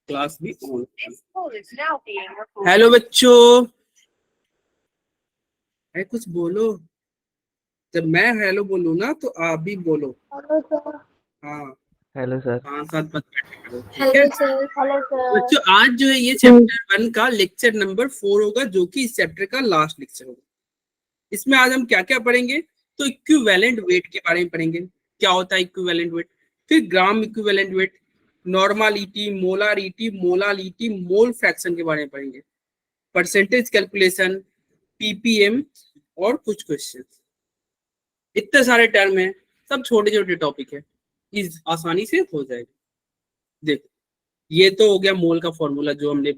Class भी on. Hello बच्चों, अरे कुछ बोलो। जब मैं हेलो बोलूँ ना तो आप भी बोलो। Hello sir. हाँ, हेलो सर। 5-7 मत बैठे करो, ठीक है हेलो सर। Hello sir. बच्चों। आज जो है ये चैप्टर 1 का लेक्चर नंबर 4 होगा, जो कि इस चैप्टर का लास्ट लेक्चर होगा। इसमें आज हम क्या क्या पढ़ेंगे, तो इक्विवेलेंट वेट के बारे में पढ़ेंगे। क्या होता है इक्विवेलेंट वेट, फिर gram equivalent weight, normality, molarity, molality, mole fraction के बारे में पढ़ेंगे, परसेंटेज कैलकुलेशन, पीपीएम और कुछ क्वेश्चन। इतने सारे टर्म हैं, सब छोटे छोटे टॉपिक है, इस आसानी से हो जाएगा। देखो, ये तो हो गया मोल का फॉर्मूला, जो हमने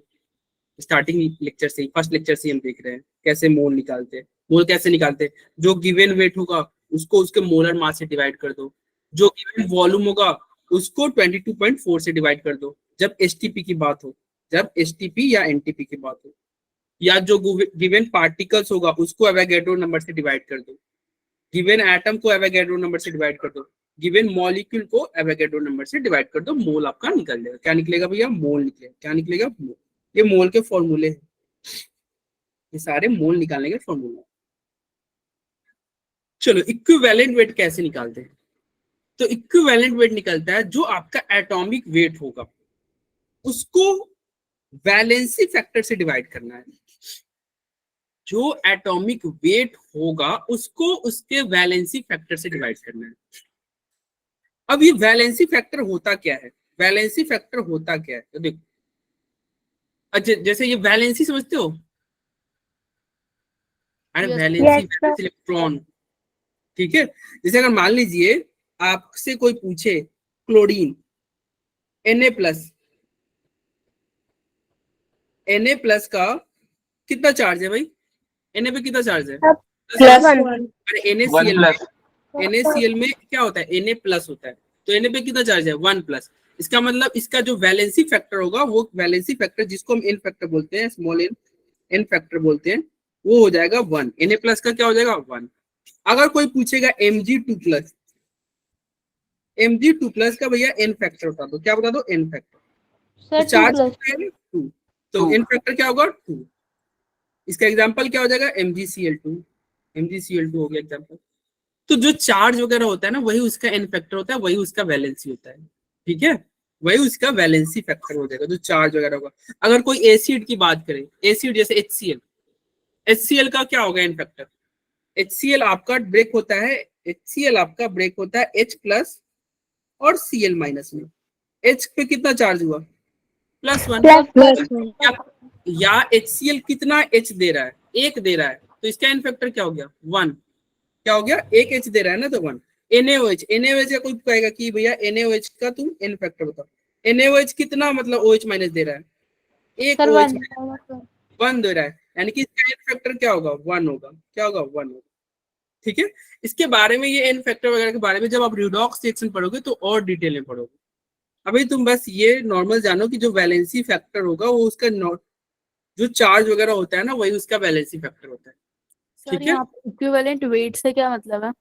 स्टार्टिंग लेक्चर से ही, फर्स्ट लेक्चर से हम देख रहे हैं कैसे मोल निकालते हैं। मोल कैसे निकालते हैं, जो गिवन वेट होगा उसको उसके मोलर मास से डिवाइड कर दो, जो गिवन वॉल्यूम होगा उसको 22.4 से डिवाइड कर दो, जब एसटीपी की बात हो, जब एसटीपी या एनटीपी की बात हो, या जो गिवन पार्टिकल्स होगा उसको एवोगैड्रो नंबर से डिवाइड कर दो, गिवन एटम को एवोगैड्रो नंबर से डिवाइड कर दो, गिवन मॉलिक्यूल को एवोगैड्रो नंबर से डिवाइड कर दो, मोल आपका निकल जाएगा। क्या निकलेगा भैया, मोल निकलेगा। क्या निकलेगा, मोल। ये मोल के फॉर्मूले हैं, ये सारे मोल निकालने के फॉर्मूला। चलो, इक्विवेलेंट वेट कैसे निकालते हैं, तो इक्विवेलेंट वेट निकलता है जो आपका एटॉमिक वेट होगा उसको वैलेंसी फैक्टर से डिवाइड करना है। जो एटॉमिक वेट होगा उसको उसके वैलेंसी फैक्टर से डिवाइड करना है। अब ये वैलेंसी फैक्टर होता क्या है, वैलेंसी फैक्टर होता क्या है, तो देखो, अच्छा जैसे ये वैलेंसी समझते हो, अरे वैलेंसी Yes, इलेक्ट्रॉन, ठीक है। जैसे अगर मान लीजिए आपसे कोई पूछे क्लोरीन Na+, Na+ का कितना चार्ज है भाई, Na पे कितना चार्ज है, +1। अरे वन प्लस। NaCl में क्या होता है, Na+ होता है, तो Na पे कितना चार्ज है, 1+। इसका मतलब इसका जो वैलेंसी फैक्टर होगा, वो वैलेंसी फैक्टर जिसको हम एन फैक्टर बोलते हैं, स्मॉल एन, एन फैक्टर बोलते हैं, वो हो जाएगा 1। Na+ का क्या हो जाएगा, 1। अगर कोई पूछेगा Mg2+, Mg2+ का भैया एन फैक्टर बता दो, क्या बता दो, एन फैक्टर। तो सर 2 चार्ज प्लस। कितना है, 2, तो एन फैक्टर क्या होगा, 2। इसका एग्जांपल क्या हो जाएगा, MgCl2, MgCl2 हो गया एग्जांपल। तो जो चार्ज वगैरह होता है ना, वही उसका एन फैक्टर होता है, वही उसका वैलेंसी होता है, ठीक है, वही उसका वैलेंसी फैक्टर हो जाएगा जो चार्ज वगैरह होगा। अगर कोई एसिड की बात करें, एसिड जैसे HCl, HCl का क्या होगा एन फैक्टर, HCl आपका ब्रेक होता है, HCl आपका ब्रेक होता है H+ और Cl- में। H पे कितना चार्ज हुआ, +1। +1। या HCl कितना H दे रहा है, 1 दे रहा है, तो इसका एन फैक्टर क्या हो गया, 1। क्या हो गया, 1 H दे रहा है ना, तो 1। NaOH का कोई कहेगा कि भैया NaOH का तुम एन फैक्टर बताओ, NaOH कितना मतलब OH- दे रहा है, 1 सर OH 1। 1 दे रहा है, यानी कि इसका एन फैक्टर क्या होगा, 1 होगा। क्या होगा, 1 होगा, ठीक है। इसके बारे में, ये एन फैक्टर वगैरह के बारे में जब आप रिडॉक्स रिएक्शन पढ़ोगे तो और डिटेल में पढ़ोगे। अभी तुम बस ये नॉर्मल जानो कि जो वैलेंसी फैक्टर होगा वो उसका जो चार्ज वगैरह होता है ना, वही उसका वैलेंसी फैक्टर होता है, सर ठीक है। यहाँ पे इक्विवेलेंट वेट से क्या मतलब है?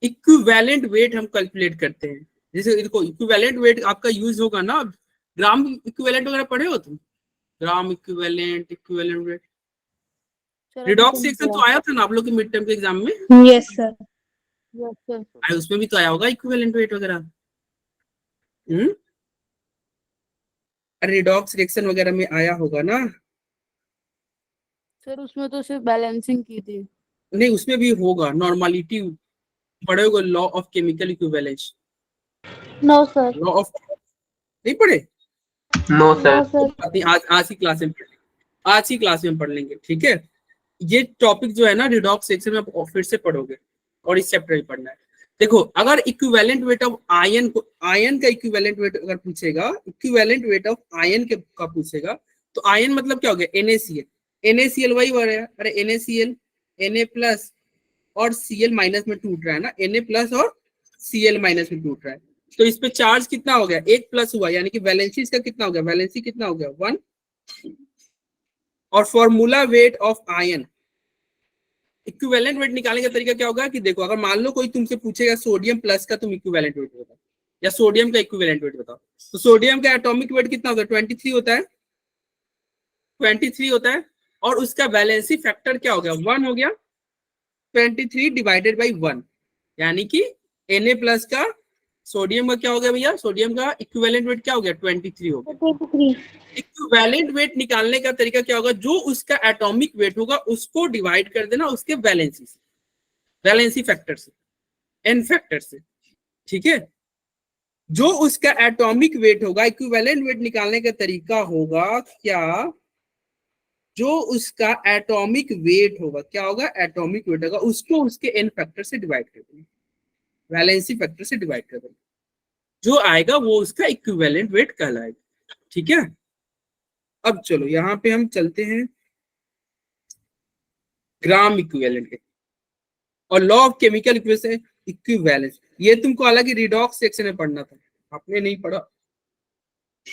इक्विवेलेंट वेट हम कैलकुलेट करते हैं, जैसे देखो इक्विवेलेंट वेट आपका यूज होगा ना, ग्राम इक्विवेलेंट वगैरह पढ़े हो तुम, ग्राम इक्विवेलेंट, इक्विवेलेंट वेट, सर अभी तो रिडॉक्स नहीं सेक्शन तो आया था ना आप लोग के मिड टर्म के एग्जाम में, यस सर। Yes sir. अरे उसमें भी तो आया होगा इक्विवेलेंट वेट वगैरह। हम्म, रिडॉक्स रिएक्शन वगैरह में आया होगा ना। सर उसमें तो सिर्फ बैलेंसिंग की थी। नहीं, उसमें भी होगा, नॉर्मलिटी पढ़े होगे, law of chemical equivalence, no sir. Law of, नहीं पढ़े, नो नो सर। सर। आज ही क्लास में पढ़ लेंगे, आज ही क्लास में पढ़ लेंगे, ठीक है। ये टॉपिक जो है ना रिडॉक्स सेक्शन में आप फिर से पढ़ोगे, और इस चैप्टर में पढ़ना है। देखो, अगर इक्विवेलेंट वेट ऑफ आयन को, आयन का इक्विवेलेंट वेट अगर पूछेगा, इक्विवेलेंट वेट ऑफ आयन के का पूछेगा, तो आयन मतलब क्या हो गया, NaCl, NaCl वही वर्ड है, अरे NaCl, Na+ और Cl- में टूट रहा है ना, Na+ और Cl- में टूट रहा है, तो इस पे चार्ज कितना हो गया, 1+ हुआ, यानी कि वैलेंसी इसका कितना हो गया, वैलेंसी कितना हो गया, 1। और formula weight of ion, equivalent weight निकालने का तरीका क्या होगा कि देखो, अगर मान लो कोई तुमसे पूछेगा सोडियम+ का तुम इक्विवेलेंट वेट होगा, या सोडियम का इक्विवेलेंट वेट बताओ। तो सोडियम का एटॉमिक वेट कितना होता है? 23 होता है, 23 होता है। और उसका वैलेंसी फैक्टर क्या हो गया? 1 हो गया। 23 डिवाइडेड बाई 1, यानी कि Na+ का सोडियम का क्या हो गया भैया? सोडियम का इक्विवेलेंट वेट क्या हो गया? 23 हो गया। 23। इक्विवेलेंट वेट निकालने का तरीका क्या होगा? जो उसका एटॉमिक वेट होगा उसको डिवाइड कर देना उसके वैलेंसी से, वैलेंसी फैक्टर से, एन फैक्टर से, ठीक है। जो उसका एटॉमिक वेट होगा, इक्विवेलेंट वेट निकालने का तरीका होगा क्या? जो उसका एटॉमिक वेट होगा, क्या होगा? एटॉमिक वेट होगा, उसको उसके एन फैक्टर से डिवाइड कर देना, वैलेंसी फैक्टर से डिवाइड कर देना। जो आएगा वो उसका इक्विवेलेंट वेट कहलाएगा, ठीक है। अब चलो यहां पे हम चलते हैं ग्राम इक्विवेलेंट के और लॉ ऑफ केमिकल इक्विवेलेंस। ये तुमको हालांकि रिडॉक्स सेक्शन में पढ़ना था, आपने नहीं पढ़ा,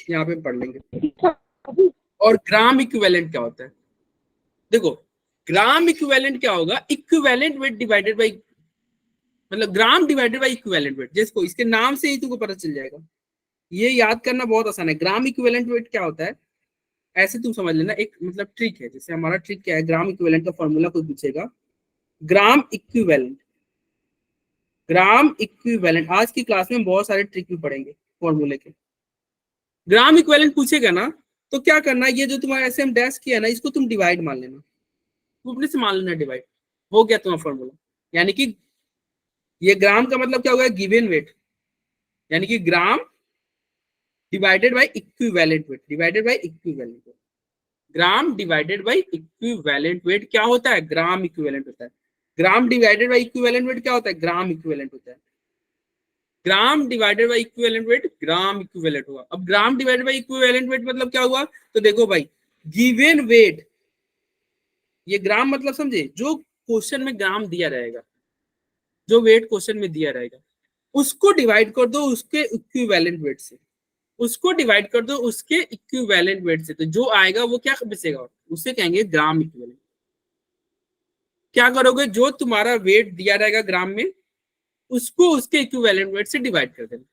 यहाँ पे पढ़ लेंगे। और ग्राम इक्विवेलेंट क्या होता है? देखो ग्राम इक्विवेलेंट क्या होगा? इक्विवेलेंट वेट डिवाइडेड बाई, मतलब gram divided by equivalent wait, जिसको इसके नाम से ही तुमको पता चल जाएगा। ये याद करना बहुत आसान है। ग्राम इक्विवेलेंट वेट क्या होता है, ऐसे तुम समझ लेना, एक मतलब ट्रिक है। जैसे हमारा ट्रिक क्या है, ग्राम इक्विवेलेंट का फॉर्मूला कोई पूछेगा, ग्राम इक्विवेलेंट, ग्राम इक्विवेलेंट। आज की क्लास में बहुत सारे ट्रिक भी पढ़ेंगे फॉर्मूले के। ग्राम इक्विवेलेंट पूछेगा ना तो क्या करना, ये जो तुम्हारा ऐसे हम डैश किया ना, इसको तुम डिवाइड मान लेना, तुम अपने से मान लेना डिवाइड, हो गया तुम्हारा फॉर्मूला। यानी कि ये ग्राम का मतलब क्या होगा? गिवन वेट, यानी कि gram divided by equivalent wait, divided by equivalent weight. Gram divided by equivalent wait क्या होता है? ग्राम इक्विवेलेंट होता है। ग्राम डिवाइडेड बाय इक्विवेलेंट वेट क्या होता है? ग्राम इक्विवेलेंट होता है। ग्राम divided by equivalent weight gram equivalent हुआ। अब ग्राम डिवाइडेड बाय इक्विवेलेंट वेट मतलब क्या हुआ? तो देखो भाई, गिवन वेट, ये ग्राम मतलब समझे, जो क्वेश्चन में ग्राम दिया रहेगा, जो वेट क्वेश्चन में दिया रहेगा, उसको डिवाइड कर दो उसके इक्विवेलेंट वेट से, उसको डिवाइड कर दो उसके इक्विवेलेंट वेट से, तो जो आएगा वो क्या बचेगा? उसे कहेंगे ग्राम इक्विवेलेंट। क्या करोगे? जो तुम्हारा वेट दिया रहेगा ग्राम में, उसको उसके इक्विवेलेंट वेट से डिवाइड कर देना,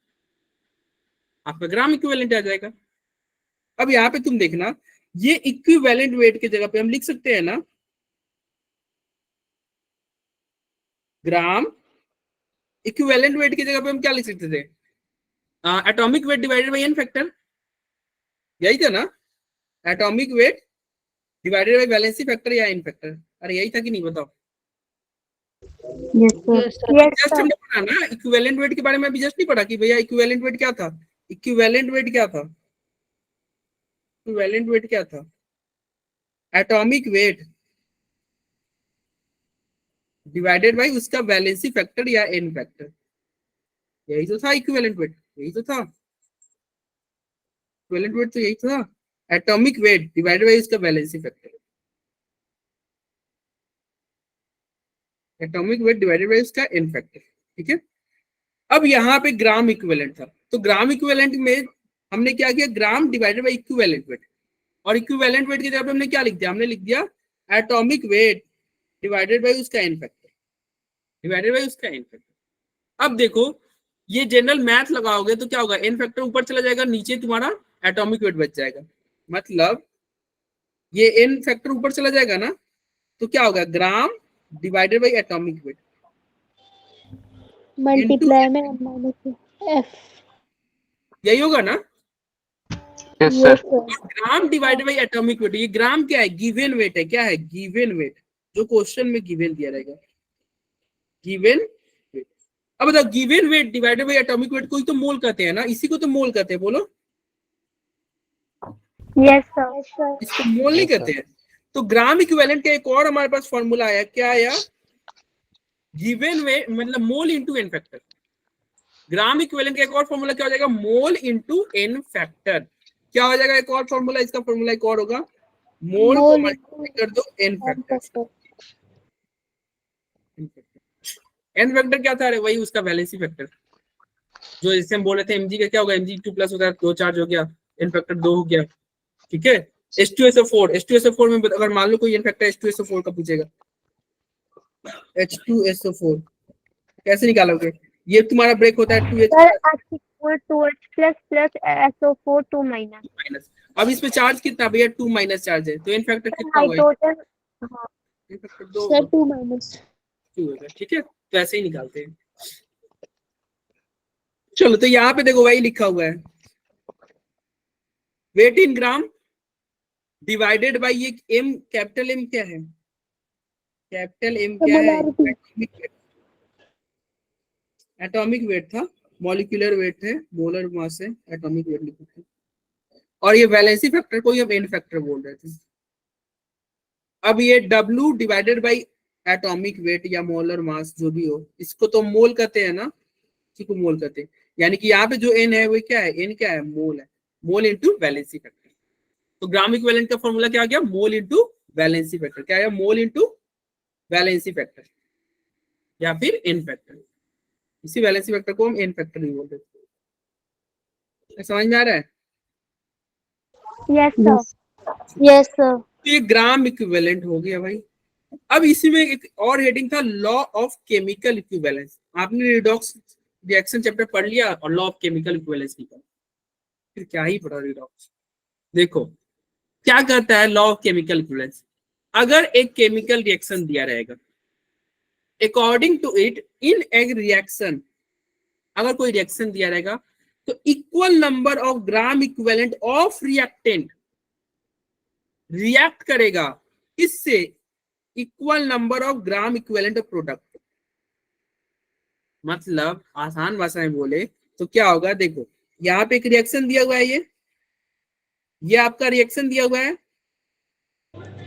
आपका ग्राम इक्विवेलेंट आ जाएगा। अब यहाँ पे तुम देखना, ये इक्विवेलेंट वेट की जगह पे हम लिख सकते हैं ना, ग्राम इक्विवेलेंट वेट की जगह पे हम क्या लिख सकते थे? Atomic weight divided by n factor, यही था ना? Atomic weight divided by valency factor या एन फैक्टर। अरे यही था कि नहीं बताओ? जस्ट हमने पढ़ा ना इक्विवेलेंट वेट के बारे में, अभी जस्ट नहीं पढ़ा कि भैया इक्विवेलेंट वेट क्या था? इक्विवेलेंट वेट क्या था? इक्विवेलेंट वेट क्या था? एटॉमिक वेट डिवाइडेड बाय उसका वैलेंसी फैक्टर या एन फैक्टर, यही तो था इक्विवेलेंट वेट, यही तो था इक्विवेलेंट वेट, तो यही था एटॉमिक वेट डिवाइडेड बाय उसका valency factor, atomic weight divided bye उसका एन फैक्टर, ठीक है। अब यहाँ पे ग्राम इक्विवेलेंट था, तो ग्राम इक्विवेलेंट में हमने क्या किया? ग्राम डिवाइडेड बाय इक्विवेलेंट वेट, और इक्विवेलेंट वेट की जगह पे हमने क्या लिख दिया? हमने लिख दिया एटॉमिक वेट डिवाइडेड बाय उसका एन फैक्टर, डिवाइडेड बाय उसका एन फैक्टर। अब देखो ये जनरल मैथ लगाओगे तो क्या होगा? एन फैक्टर ऊपर चला जाएगा, नीचे तुम्हारा एटॉमिक वेट बच जाएगा, मतलब ये एन फैक्टर ऊपर चला जाएगा ना, तो क्या होगा? ग्राम divided bye atomic weight multiply में -f, यही होगा ना? Yes sir. ग्राम डिवाइडेड बाय एटॉमिक वेट, ये ग्राम क्या है? गिवन वेट है। क्या है? गिवन वेट, जो क्वेश्चन में गिवन दिया रहेगा, गिवन वेट। अब बताओ, given weight divided bye atomic weight को ही तो मोल कहते हैं ना, इसी को तो मोल कहते हैं, बोलो। यस सर, इसको मोल नहीं कहते हैं। तो ग्राम इक्विवेलेंट का एक और हमारे पास फॉर्मूला आया, क्या आया? गिवन वेट मतलब mole into n factor. Gram equivalent का एक और फॉर्मूला क्या हो जाएगा? Mole into n factor. क्या हो जाएगा एक और फॉर्मूला? इसका फॉर्मूला एक और होगा, मोल को मल्टीप्लाई कर दो एन फैक्टर। एन फैक्टर क्या था? अरे वही उसका वैलेंसी फैक्टर, जो जैसे हम बोले थे एमजी का क्या होगा? mg2+ होता है, 2 चार्ज हो गया, एन फैक्टर 2 हो गया, ठीक है। H2SO4 में अगर मान लो कोई एन फैक्टर H2SO4 का पूछेगा, H2SO4 कैसे निकालोगे? ये तुम्हारा ब्रेक होता है 2H sir H 2H plus plus SO4 2 minus. Minus. अब इसमें चार्ज कितना भैया, 2 माइनस चार्ज है, तो एन फैक्टर कितना होगा, हाइड्रोजन हाँ एन फैक्टर 2 सर होगा, 2 माइनस। 2 होगा। ठीक है, तो ऐसे ही निकालते हैं। चलो तो यहाँ पे देखो वही लिखा हुआ है, weight in gram divided by ये एम, कैपिटल एम क्या है, कैपिटल एम क्या है, एटॉमिक वेट था, मॉलिक्यूलर वेट है, मोलर मास है, एटॉमिक वेट लिखा है, और ये वैलेंसी फैक्टर को हम एन फैक्टर बोल रहे थे। अब ये W divided by atomic weight या मोलर मास जो भी हो, इसको तो मोल कहते हैं ना, इसी को मोल कहते हैं। यानी कि यहाँ पे जो एन है वो क्या है, एन क्या है, मोल है, मोल इंटू वैलेंसी फैक्टर। तो ग्राम इक्विवेलेंट का फॉर्मूला क्या आ गया, मोल इंटू वैलेंसी फैक्टर, क्या है, मोल इंटू वैलेंसी फैक्टर या फिर एन फैक्टर। इसी वैलेंसी फैक्टर को हम एन फैक्टर भी बोलते हैं। समझ में आ रहा है? Yes sir yes sir. तो ये ग्राम इक्विवेलेंट हो गया भाई। अब इसी में एक और हेडिंग था, लॉ ऑफ केमिकल इक्विवेलेंस। आपने रिडॉक्स रिएक्शन चैप्टर पढ़ लिया और लॉ ऑफ केमिकल इक्विवेलेंस निकाला, फिर क्या ही पढ़ा रिडॉक्स। देखो क्या कहता है लॉ ऑफ केमिकल इक्विवेलेंस, अगर एक केमिकल रिएक्शन दिया रहेगा, according to it in each reaction, अगर कोई रिएक्शन दिया रहेगा तो equal number of gram equivalent of reactant react करेगा, इससे equal number of gram equivalent of product. मतलब आसान भाषा में बोले तो क्या होगा, देखो यहाँ पे एक रिएक्शन दिया हुआ है, ये आपका रिएक्शन दिया हुआ है।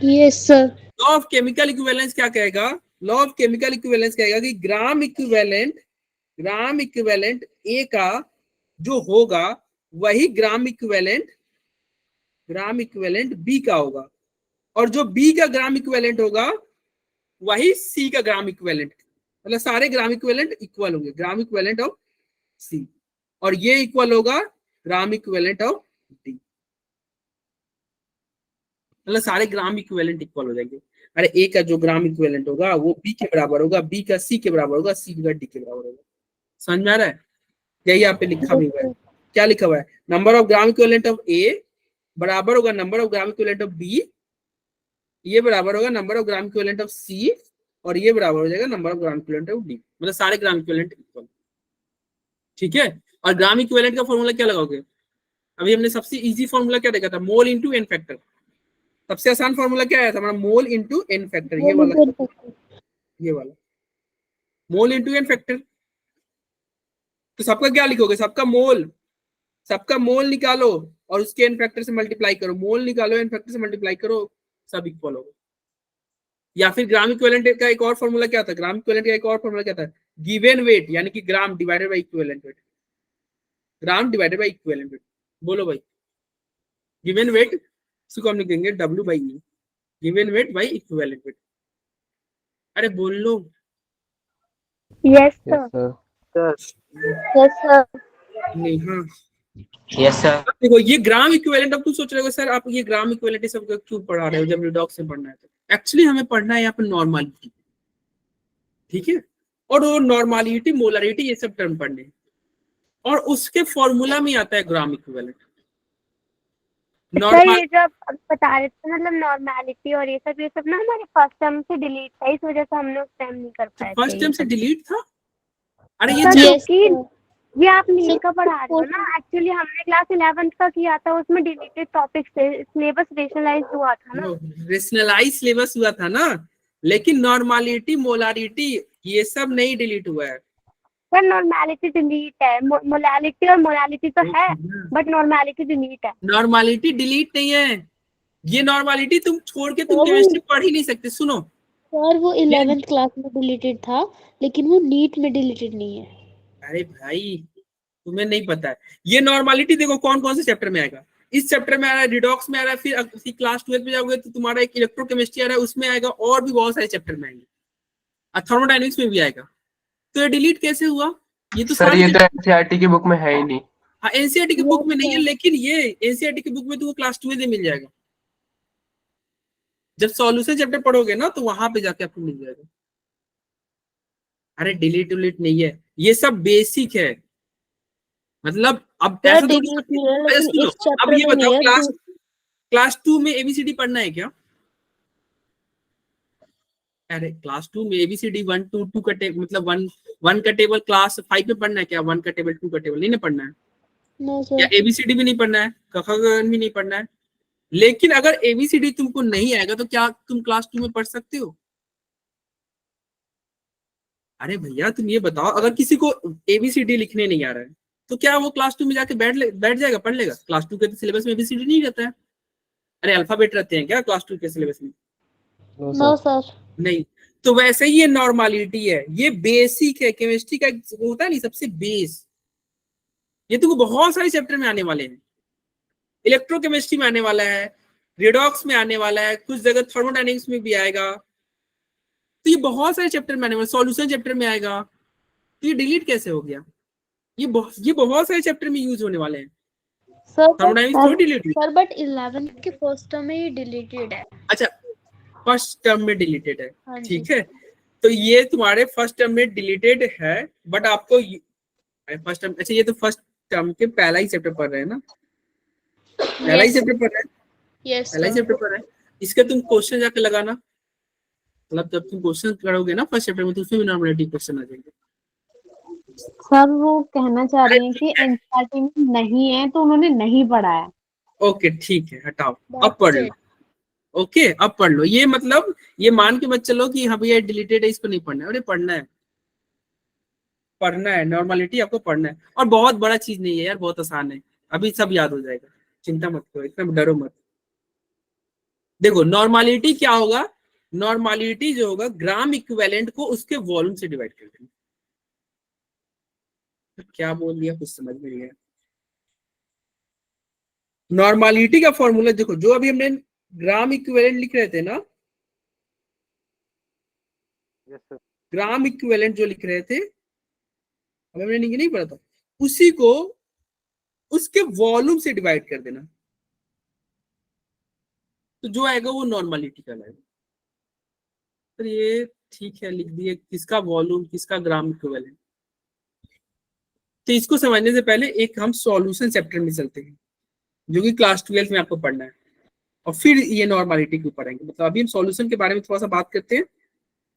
Yes sir. Law of chemical equivalence क्या कहेगा, लॉ ऑफ केमिकल इक्विवेलेंस कहेगा कि ग्राम इक्विवेलेंट ए का जो होगा वही ग्राम इक्विवेलेंट बी का होगा, और जो बी का ग्राम इक्विवेलेंट होगा वही सी का ग्राम इक्विवेलेंट, मतलब सारे ग्राम इक्विवेलेंट इक्वल होंगे, ग्राम इक्विवेलेंट ऑफ सी, और ये इक्वल होगा ग्राम इक्विवेलेंट ऑफ डी, मतलब सारे ग्राम इक्विवेलेंट इक्वल हो जाएंगे। अरे ए का जो ग्राम इक्विवेलेंट होगा वो बी के बराबर होगा, बी का सी के बराबर होगा, सी का डी के बराबर होगा। समझ में आ रहा है? यही यहाँ पे लिखा भी हुआ है, क्या लिखा हुआ है, number of gram equivalent of A बराबर होगा number of gram equivalent of B, ये बराबर होगा number of gram equivalent of C, और ये बराबर हो जाएगा number of gram equivalent of D, मतलब सारे ग्राम इक्विवेलेंट इक्वल। ठीक है, और ग्राम इक्विवेलेंट का फॉर्मूला क्या लगाओगे, अभी हमने सबसे इजी फॉर्मूला क्या देखा था, मोल इंटू एन फैक्टर। सबसे आसान फॉर्मूला क्या आया था हमारा, मोल इंटू एन फैक्टर, ये वाला मोल इंटू एन फैक्टर। तो सबका क्या लिखोगे, सबका मोल निकालो और उसके एन फैक्टर से मल्टीप्लाई करो, मोल निकालो एन फैक्टर से मल्टीप्लाई करो, सब इक्वल होगा। या फिर ग्राम इक्विवेलेंट का एक और फॉर्मूला क्या था, ग्राम इक्विवेलेंट का एक और फॉर्मूला क्या था, गिवन वेट यानी कि gram divided by equivalent weight, gram divided by equivalent weight. बोलो भाई, गिवन वेट इसको हम लिखेंगे W by E, given weight by equivalent weight. अरे बोल लो। Yes Yes, sir sir. Yes sir. नहीं हाँ Yes, sir. अब देखो ये ग्राम इक्विवेलेंट, अब तुम सोच रहे हो सर आप ये ग्राम इक्विवेलेंट सब क्यों पढ़ा रहे हो जब रिडॉक्स से पढ़ना है, तो एक्चुअली हमें पढ़ना है यहाँ पर नॉर्मलिटी। ठीक है, और वो नॉर्मलिटी मोलरिटी ये सब टर्म पढ़ने, और उसके फॉर्मूला में आता है ग्राम इक्विवेलेंट। सर ये जो आप बता रहे थे मतलब नॉर्मलिटी और ये सब ना हमारे फर्स्ट टर्म से डिलीट था, इस वजह से हमने उस टाइम नहीं कर पाए। फर्स्ट टर्म से डिलीट था, अरे ये ये आप नीट का पढ़ा रहे हो ना, एक्चुअली हमने क्लास 11th का किया था, उसमें डिलीटेड टॉपिक्स थे, सिलेबस रेशनलाइज हुआ था ना, रेशनलाइज सिलेबस हुआ था ना, लेकिन नॉर्मलिटी मोलारिटी ये सब नहीं डिलीट हुआ है। पर नॉर्मलिटी डिलीट है, मोलालिटी और मोलालिटी तो है बट नॉर्मलिटी डिलीट है। नॉर्मलिटी डिलीट नहीं है, ये नॉर्मलिटी तुम छोड़ के तुम केमिस्ट्री पढ़ ही नहीं सकते। सुनो सर वो 11th क्लास में डिलीटेड था, लेकिन वो नीट में डिलीटेड नहीं है। अरे भाई तुम्हें नहीं पता है, ये नॉर्मलिटी देखो कौन कौन से चैप्टर में आएगा, इस चैप्टर में आ रहा है, रिडॉक्स में आ रहा है, फिर क्लास 12 में जाओगे तो तुम्हारा एक इलेक्ट्रोकेमिस्ट्री आ रहा है उसमें आएगा, और भी बहुत सारे चैप्टर में आएंगे, और थर्मोडायनेमिक्स में भी आएगा। तो ये डिलीट कैसे हुआ, ये तो सर ये तो एनसीईआरटी की बुक में है ही नहीं। हाँ एनसीईआरटी की बुक में नहीं है, लेकिन ये एनसीईआरटी की बुक में तुमको क्लास 12 में मिल जाएगा, जब सॉल्यूशन चैप्टर पढ़ोगे ना तो वहां पे जाके आपको मिल जाएगा। अरे डिलीट नहीं है, ये सब बेसिक है। मतलब अब सर ऐसा डिग्री क्लियर है, अरे लेकिन सुनो, इस अब चैप्टर ये में बताओ नहीं है। क्लास 2 में एबीसीडी पढ़ना है क्या? अरे क्लास 2 में एबीसीडी 1 2 2 का मतलब 1 का टेबल क्लास 5 में पढ़ना है क्या? 1 का टेबल 2 का टेबल नहीं ना पढ़ना है, नहीं या सर। एबीसीडी भी नहीं पढ़ना है, क ख ग भी नहीं पढ़ना है। लेकिन अगर एबीसीडी तुमको नहीं आएगा तो क्या तुम क्लास 2 में पढ़ सकते हो? अरे भैया तुम ये बताओ, अगर किसी को एबीसीडी लिखने नहीं आ रहा है तो क्या वो क्लास 2 में जाके बैठ जाएगा, पढ़ लेगा? क्लास 2 के तो सिलेबस में एबीसीडी नहीं रहता है। अरे अल्फाबेट रहते हैं क्या क्लास 2 के सिलेबस में? No sir. नहीं। तो वैसे ही ये नॉर्मालिटी है, ये बेसिक है, केमिस्ट्री का होता है नहीं सबसे बेस। ये तुमको बहुत सारे चैप्टर में आने वाले हैं, इलेक्ट्रोकेमिस्ट्री में आने वाला है, रिडॉक्स में आने वाला है, कुछ जगह थर्मोडायनेमिक्स में भी आएगा। तो ये बहुत सारे चैप्टर में आने वाला, सॉल्यूशन चैप्टर में आएगा। तो ये डिलीट कैसे हो गया? ये बहुत सारे चैप्टर में यूज होने वाले हैं। सर थर्मोडायनेमिक्स थोड़ी डिलीट हुई। सर बट 11th के फर्स्ट टर्म में ही डिलीटेड है। अच्छा, फर्स्ट टर्म में डिलीटेड है, हाँ जी। ठीक है। तो ये तुम्हारे फर्स्ट टर्म में डिलीटेड है, बट आपको फर्स्ट टर्म, अच्छा ये तो फर्स्ट टर्म के पहला ही चैप्टर पढ़ रहे हैं ना? पहला ही चैप्टर पढ़ रहे हैं, यस पहला ही सर। चैप्टर पढ़ रहे हैं। इसका तुम क्वेश्चन जाके लगाना, मतलब जब तुम क्वेश्चन करोगे ना फर्स्ट चैप्टर में, तो उसमें भी नॉर्मलिटी क्वेश्चन आ जाएंगे। सर वो कहना चाह रहे हैं कि एनसीईआरटी में नहीं है तो उन्होंने नहीं पढ़ा है। ओके ठीक है, हटाओ, अब पढ़ लो। ओके अब पढ़ लो। ये मतलब ये मान के मत चलो कि हाँ भैया डिलीटेड है, इसको नहीं पढ़ना है। अरे पढ़ना है, पढ़ना है, नॉर्मलिटी आपको पढ़ना है। और बहुत बड़ा चीज नहीं है यार, बहुत आसान है, अभी सब याद हो जाएगा, चिंता मत करो, इतना डरो मत। देखो नॉर्मलिटी क्या होगा, नॉर्मलिटी जो होगा ग्राम इक्विवेलेंट को उसके वॉल्यूम से डिवाइड कर देंगे। क्या बोल दिया, कुछ समझ में नहीं आया। नॉर्मलिटी का फॉर्मूला देखो, जो अभी हमने ग्राम इक्विवेलेंट लिख रहे थे ना, ग्राम इक्विवेलेंट जो लिख रहे थे, अब हमने नहीं पढ़ा था, उसी को उसके वॉल्यूम से डिवाइड कर देना, तो जो आएगा वो नॉर्मलिटी का आएगा। तो ये ठीक है, लिख दिए किसका वॉल्यूम किसका ग्राम इक्विवेलेंट। तो इसको समझने से पहले एक हम सॉल्यूशन चैप्टर में चलते हैं, जो कि क्लास 12 में आपको पढ़ना है, और फिर ये नॉर्मलिटी के ऊपर आएंगे। मतलब अभी हम सॉल्यूशन के बारे में थोड़ा सा बात करते हैं,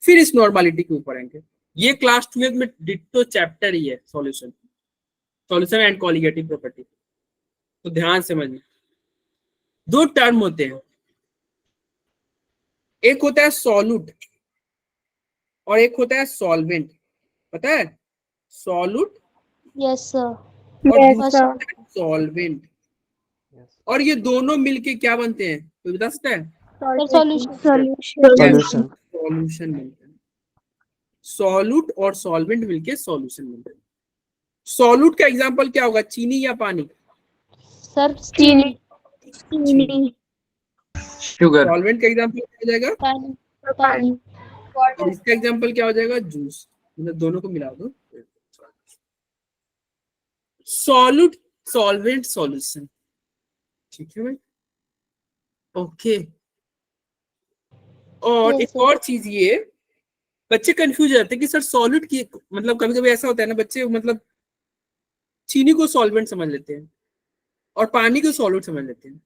फिर इस नॉर्मलिटी के ऊपर आएंगे। ये क्लास 12 में डिट्टो चैप्टर ही है, सॉल्यूशन एंड कॉलिगेटिव प्रॉपर्टी। तो ध्यान से समझिए, दो टर्म होते हैं, एक होता है सॉल्यूट और एक होता है सॉल्वेंट। पता है, सॉल्यूट यस सर। और Yes, दूसरा sir. सॉल्वेंट, और ये दोनों मिलके क्या बनते हैं, तो बता सकता है? सॉल्यूशन। सॉल्यूशन। सॉल्यूशन मिलता है। सॉल्यूट और सॉल्वेंट मिलके सॉल्यूशन मिलता है। सॉल्यूट का एग्जांपल क्या होगा, चीनी या पानी? सर चीनी. शुगर। सॉल्वेंट का एग्जांपल क्या हो जाएगा? पानी। और इसका एग्जांपल क्या हो जाएगा? जूस। मतलब दोनों को मिला दो, सॉल्यूट सॉल्वेंट सॉल्यूशन। ठीक है भाई, ओके। और Yes, एक sir. और चीज, ये बच्चे कंफ्यूज हो जाते हैं कि सर सॉल्यूट की, मतलब कभी कभी ऐसा होता है ना, बच्चे मतलब चीनी को सॉल्वेंट समझ लेते हैं और पानी को सॉल्यूट समझ लेते हैं।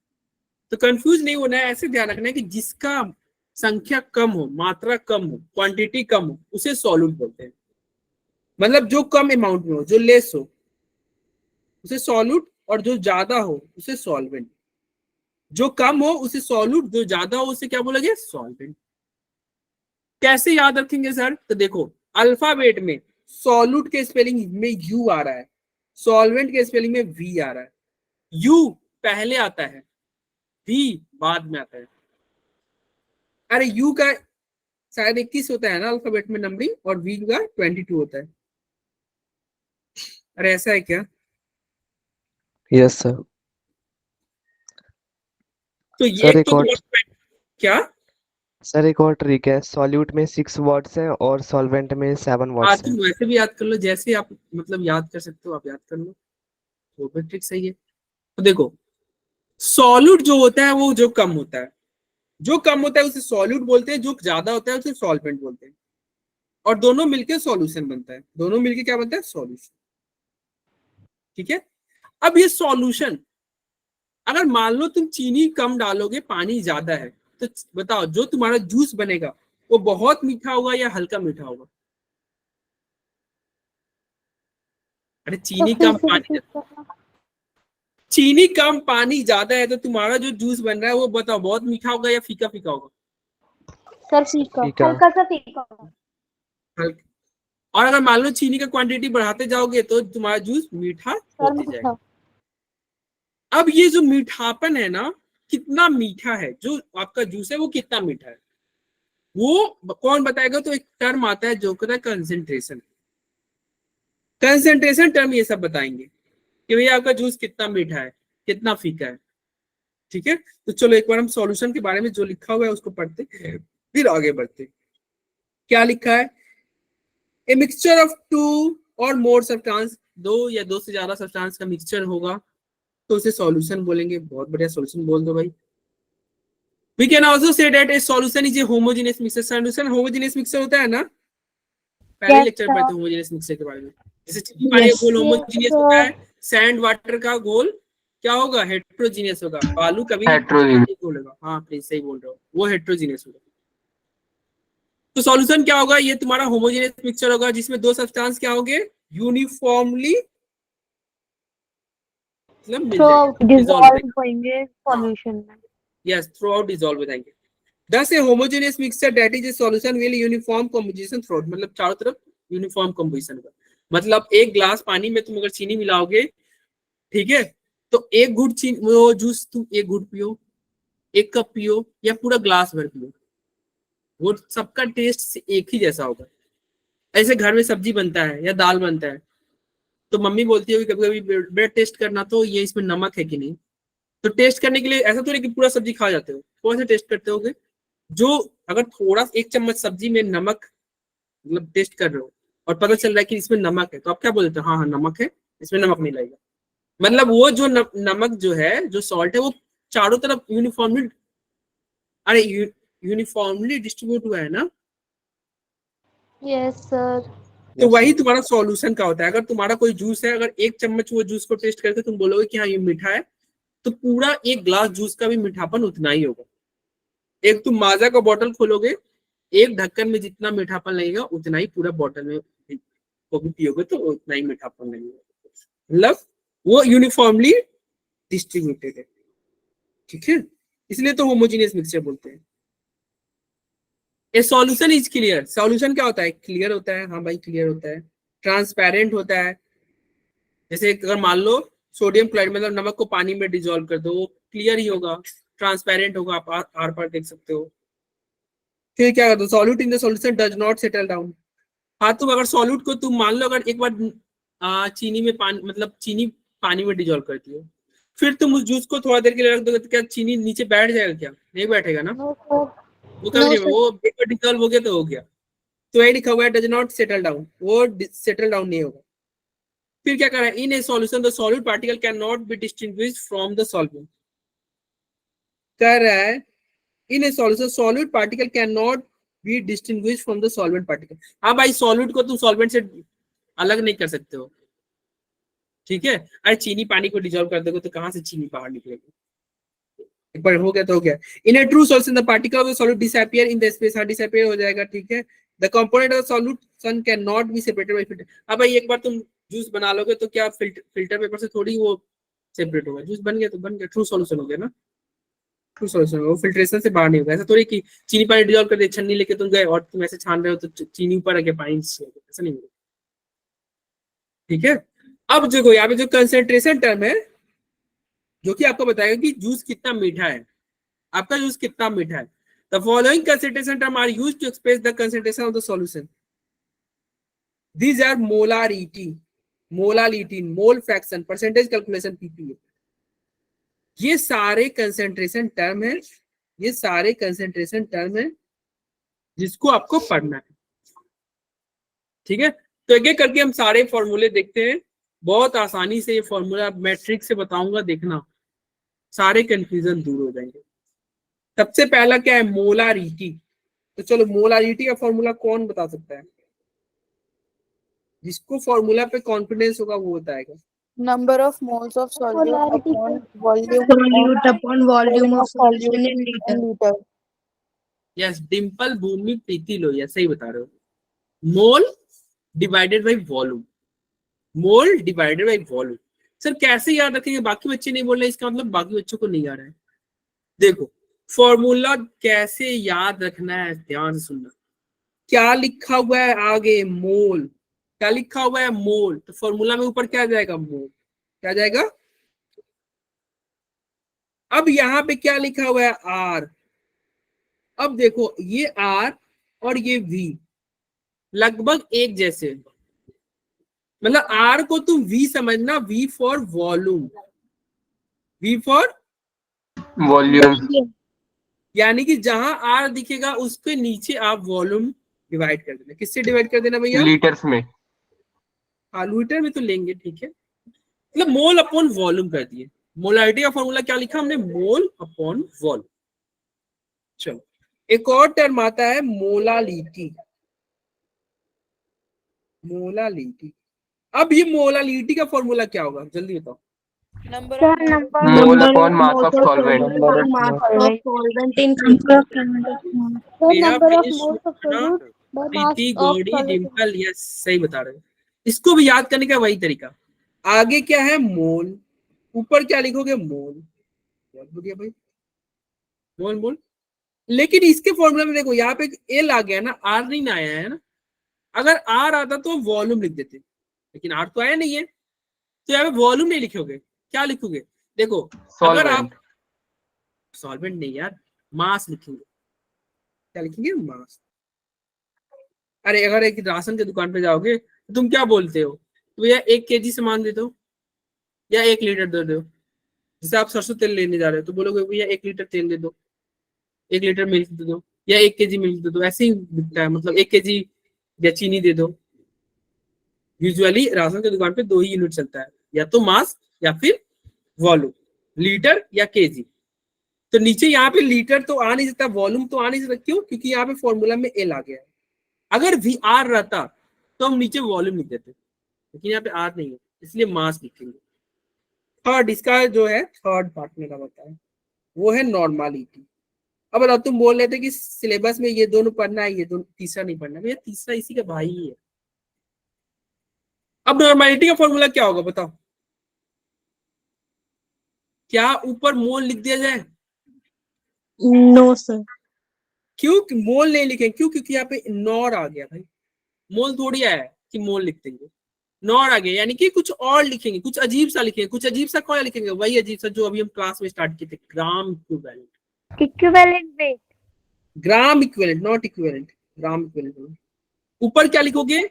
तो कंफ्यूज नहीं होना है, ऐसे ध्यान रखना है कि जिसका संख्या कम हो, मात्रा कम हो, क्वांटिटी कम हो, उसे सॉल्यूट बोलते हैं। मतलब जो कम अमाउंट में हो, जो लेस हो, उसे सॉल्यूट, और जो ज्यादा हो उसे सॉल्वेंट। जो कम हो उसे सॉल्यूट, जो ज्यादा हो उसे क्या बोलेंगे? सॉल्वेंट। कैसे याद रखेंगे सर? तो देखो अल्फाबेट में सॉल्यूट के स्पेलिंग में यू आ रहा है, सॉल्वेंट के स्पेलिंग में वी आ रहा है। यू पहले आता है, वी बाद में आता है। अरे यू का शायद 21 होता है ना अल्फाबेट में नंबरिंग, और वी का 22 होता है। अरे ऐसा है क्या? Yes sir. तो ये सर एक और क्या? सर एक और ट्रिक है, सॉल्यूट में 6 वर्ड्स हैं और सॉल्वेंट में 7 वर्ड्स तुम हैं। वैसे भी याद कर लो, जैसे आप मतलब याद कर सकते हो आप याद कर लो, वो भी ट्रिक सही है। तो देखो सॉल्यूट जो होता है वो जो कम होता है, जो कम होता है उसे सॉल्यूट बोलते हैं, जो ज्यादा होता है उसे सॉल्वेंट बोलते हैं। और दोनों मिलके सॉल्यूशन बनता है, दोनों मिलके क्या बनता है, सॉल्यूशन। ठीक है, अब ये सॉल्यूशन अगर मान लो तुम चीनी कम डालोगे, पानी ज्यादा है, तो बताओ जो तुम्हारा जूस बनेगा वो बहुत मीठा होगा या हल्का मीठा होगा? अरे चीनी तो कम फिर पानी, से करना। चीनी कम पानी ज्यादा है, तो तुम्हारा जो जूस बन रहा है वो बताओ बहुत मीठा होगा या फीका फीका होगा? सर फीका। फीका। हल्का सा फीका। हल्का। और अगर मान लो चीनी का क्वांटिटी बढ़ाते जाओगे तो तुम्हारा जूस मीठा सर होते जाएगा। मीठा। अब ये जो मीठापन है ना, कितना मीठा है जो आपका जूस है, वो कितना मीठा है वो कौन बताएगा? तो एक टर्म आता है जो कहता है कंसेंट्रेशन। कंसेंट्रेशन टर्म ये सब बताएंगे कि भैया आपका जूस कितना मीठा है, कितना फीका है। ठीक है, तो चलो एक बार हम सॉल्यूशन के बारे में जो लिखा हुआ है उसको पढ़ते फिर आगे बढ़ते। क्या लिखा है? ए मिक्सचर ऑफ टू और मोर सब्सटेंस, दो या दो से ज्यादा सब्सटेंस का मिक्सचर होगा तो उसे सॉल्यूशन बोलेंगे। बहुत बढ़िया, सॉल्यूशन बोल दो भाई। We can also say that a solution is a homogeneous mixture. Solution homogeneous mixture होता है ना, पहले Yes, लेक्चर sir. पढ़ते हैं homogeneous mixture के बारे में। जैसे चीनी पानी का घोल होमोजीनियस होता है, सैंड वाटर का घोल क्या होगा? हेट्रोजीनियस होगा। बालू कभी Heterogeneous. नहीं घोलेगा। हाँ प्लीज सही बोल रहे हो, वो हेट्रोजीनियस होगा। तो सॉल्यूशन क्या होगा? ये तुम्हारा होमोजेनियस मिक्सचर होगा जिसमें दो सब्सटेंस क्या होंगे? यूनिफॉर्मली मतलब मिल जाएंगे, डिसॉल्व होंगे सॉल्यूशन में। यस, थ्रू आउट डिसॉल्व हो जाएंगे। Thus, a homogeneous mixture that is a solution will uniform composition throughout, मतलब चारों तरफ यूनिफॉर्म कंपोजिशन का। मतलब एक ग्लास पानी में तुम अगर चीनी मिलाओगे, ठीक है, तो एक घुट चीनी वो जूस तुम एक घुट पियो, एक कप पियो या पूरा ग्लास भर पियो, वो सबका टेस्ट एक ही जैसा होगा। ऐसे घर में सब्जी बनता है या दाल बनता है तो मम्मी बोलती है कभी कभी ब्रेड टेस्ट करना तो ये इसमें नमक है कि नहीं। तो टेस्ट करने के लिए ऐसा तो नहीं कि पूरा सब्जी खा जाते हो, थोड़ा सा टेस्ट करते होगे। जो अगर थोड़ा एक चम्मच सब्जी में नमक मतलब टेस्ट कर रहे हो और पता चल रहा है कि इसमें नमक है, तो आप क्या बोलते हो? हाँ हाँ नमक है, इसमें नमक नहीं लगेगा। मतलब वो जो नमक जो है, जो सॉल्ट है, वो चारों तरफ यूनिफॉर्मली, अरे यूनिफॉर्मली डिस्ट्रीब्यूट हुआ है ना। Yes sir. तो Yes, वही sir. तुम्हारा सॉल्यूशन का होता है। अगर तुम्हारा कोई जूस है, अगर एक चम्मच वो जूस को टेस्ट करके तुम बोलोगे कि हाँ ये मीठा है, तो पूरा एक ग्लास जूस का भी मीठापन उतना ही होगा। एक तुम माजा का बॉटल खोलोगे, एक ढक्कन में जितना मीठापन लगेगा उतना ही पूरा बॉटल में वो भी पियोगे तो उतना ही मीठापन लगेगा। मतलब वो यूनिफॉर्मली डिस्ट्रीब्यूटेड है। ठीक है, इसलिए तो होमोजेनियस मिक्सचर बोलते हैं। ए सॉल्यूशन इज क्लियर। सॉल्यूशन क्या होता है? क्लियर होता है। हाँ भाई क्लियर होता है। ट्रांसपेरेंट होता है। जैसे अगर मान लो सोडियम क्लोराइड मतलब नमक को पानी में डिजोल्व कर दो, वो क्लियर ही होगा, ट्रांसपेरेंट होगा, आप आर पार देख सकते हो। फिर क्या करते हो? Solute in the solution does not settle down. हाँ, तुम अगर सॉल्यूट को तुम मान लो अगर एक बार चीनी में पानी मतलब चीनी पानी में डिजोल्व करती हो, फिर तुम उस जूस को थोड़ा देर के लिए रख दोगे तो क्या चीनी नीचे बैठ जाएगा? क्या नहीं बैठेगा ना, नो सर। वो कभी नो नहीं, सर। वो एक बार डिजोल्व हो गया तो हो गया। तो यही लिखा हुआ है डज नॉट सेटल डाउन, वो सेटल डाउन नहीं होगा। फिर क्या कर रहा है? In a solution the solute particle can not be distinguished from the solvent. कह रहा है in a solution solute particle can not be distinguished from the solvent particle. हाँ भाई, सॉल्यूट को तुम सॉल्वेंट से अलग नहीं कर सकते हो। ठीक है, अरे चीनी पानी को डिजोल्व कर दोगे तो कहां से चीनी बाहर निकलेगी? एक बार हो गया तो हो गया। In a true solution the particle of the solute disappear in the space. हाँ डिसअपियर हो जाएगा। ठीक है, the component of solution can not be separated by filter. अब भाई एक बार तुम जूस बना लोगे तो क्या फिल्टर पेपर से थोड़ी वो सेपरेट होगा? जूस बन गया तो बन गया, ट्रू सॉल्यूशन हो गया ना। ट्रू सॉल्यूशन वो फिल्ट्रेशन से बाहर नहीं होगा। ऐसा थोड़ी कि चीनी पानी डिजोल्व कर दे, छन्नी लेके तुम गए और तुम ऐसे छान रहे हो तो चीनी ऊपर आ गया, पानी ऐसा नहीं होगा। ठीक है, अब देखो यहाँ पे जो कंसेंट्रेशन टर्म है जो कि आपको बताएगा कि जूस कितना मीठा है, आपका जूस कितना मीठा है। The following concentration term are used to express the concentration of the solution. These are molarity, molality, mole fraction, percentage calculation, PPA. ये सारे कंसेंट्रेशन टर्म है, ये सारे कंसेंट्रेशन टर्म है जिसको आपको पढ़ना है। ठीक है, तो एक एक करके हम सारे फॉर्मूले देखते हैं। बहुत आसानी से ये फॉर्मूला मैट्रिक्स से बताऊंगा, देखना सारे कंफ्यूजन दूर हो जाएंगे। सबसे पहला क्या है? मोलारिटी। तो चलो मोलारिटी का फॉर्मूला कौन बता सकता है? जिसको फॉर्मूला पे कॉन्फिडेंस होगा वो बताएगा। Number of moles of solute Molarity upon volume Solute upon volume of solution solute in liter. in liter. Yes, Dimple, Bhumi, Preeti, Lohia, सही बता रहे हो। Mole divided by volume, mole divided by volume. Sir कैसे याद रखेंगे, बाकी बच्चे नहीं बोल रहे, इसका मतलब बाकी बच्चों को नहीं आ रहा है। देखो फॉर्मूला कैसे याद रखना है, ध्यान से सुनना। क्या लिखा हुआ है आगे, मोल, क्या लिखा हुआ है मोल, तो फॉर्मूला में ऊपर क्या जाएगा, मोल, क्या जाएगा। अब यहाँ पे क्या लिखा हुआ है, आर। अब देखो ये आर और ये वी लगभग एक जैसे, मतलब आर को तुम वी समझना, V for volume, V for volume. यानी कि जहां आर दिखेगा उसके नीचे आप वॉल्यूम डिवाइड कर देना। किससे डिवाइड कर देना भैया, लीटर्स में। हाँ लीटर में तो लेंगे, ठीक है, मतलब मोल अपॉन वॉल्यूम कर दिए। मोलारिटी का फॉर्मूला क्या लिखा हमने, मोल अपॉन वॉल्यूम। चलो एक और टर्म आता है मोलालिटी, मोलालिटी। अब ये मोलालिटी का फॉर्मूला क्या होगा, जल्दी बताओ। Number Sir, of number mole Number upon of mass moles of of solvent. solute Number upon of mass moles. of solvent in concentration. Sir, Neha, number of Prince, moles of Sushma, solute by mass Preeti, of Gauri, solute. Dimple, yes सही बता रहे हो। इसको भी याद करने का वही तरीका, आगे क्या है मोल, ऊपर क्या लिखोगे मोल, बहुत बढ़िया भाई, मोल मोल। लेकिन इसके फॉर्मूला में देखो यहाँ पे एल आ गया ना, आर नहीं ना आया है ना। अगर आर आता तो वॉल्यूम लिख देते, लेकिन आर तो आया नहीं है, तो यहाँ पे वॉल्यूम नहीं लिखोगे, क्या लिखोगे, देखो अगर आप सॉल्वेंट नहीं यार, मास लिखेंगे, क्या लिखेंगे, मास। अरे अगर एक राशन की दुकान पे जाओगे तो तुम क्या बोलते हो, तो भैया 1 kg सामान दे दो या 1 लीटर दे दो। जैसे आप सरसों तेल लेने जा रहे हो तो बोलोगे भैया 1 लीटर तेल दे दो, 1 लीटर मिल्क दे दो, या 1 kg मिल्क दे दो। ऐसे ही दिखता है, मतलब 1 kg या चीनी दे दो। यूजुअली राशन की दुकान पे 2 ही यूनिट चलता है, या तो मास या फिर वॉल्यूम, लीटर या केजी। तो नीचे यहाँ पे लीटर तो आ नहीं सकता, वॉल्यूम तो आ नहीं सकता, क्यों, क्योंकि यहाँ पे फॉर्मूला में एल आ गया है। अगर वी आर रहता तो हम नीचे वॉल्यूम लिख देते, लेकिन यहाँ पे आर नहीं है, इसलिए मास लिखेंगे। थर्ड, इसका जो है थर्ड पार्ट मेरा बताया, वो है नॉर्मालिटी। अब बताओ, तुम बोल रहे थे कि सिलेबस में ये दोनों पढ़ना है, ये दोनों, तीसरा नहीं पढ़ना। भैया तीसरा इसी का भाई ही है। अब नॉर्मालिटी का फॉर्मूला क्या होगा बताओ, क्या ऊपर मोल लिख दिया जाए, No, sir. क्यों मोल नहीं लिखेंगे, क्यों, क्योंकि यहाँ पे नॉर आ गया भाई, मोल थोड़ी आया है कि मोल लिख देंगे, नॉर आ गया, यानी कि कुछ और लिखेंगे, कुछ अजीब सा लिखेंगे। कुछ अजीब सा कौन लिखेंगे, वही अजीब सा जो अभी हम क्लास में स्टार्ट किए थे, gram equivalent. equivalent weight. Gram equivalent, not equivalent, gram equivalent. ऊपर क्या लिखोगे,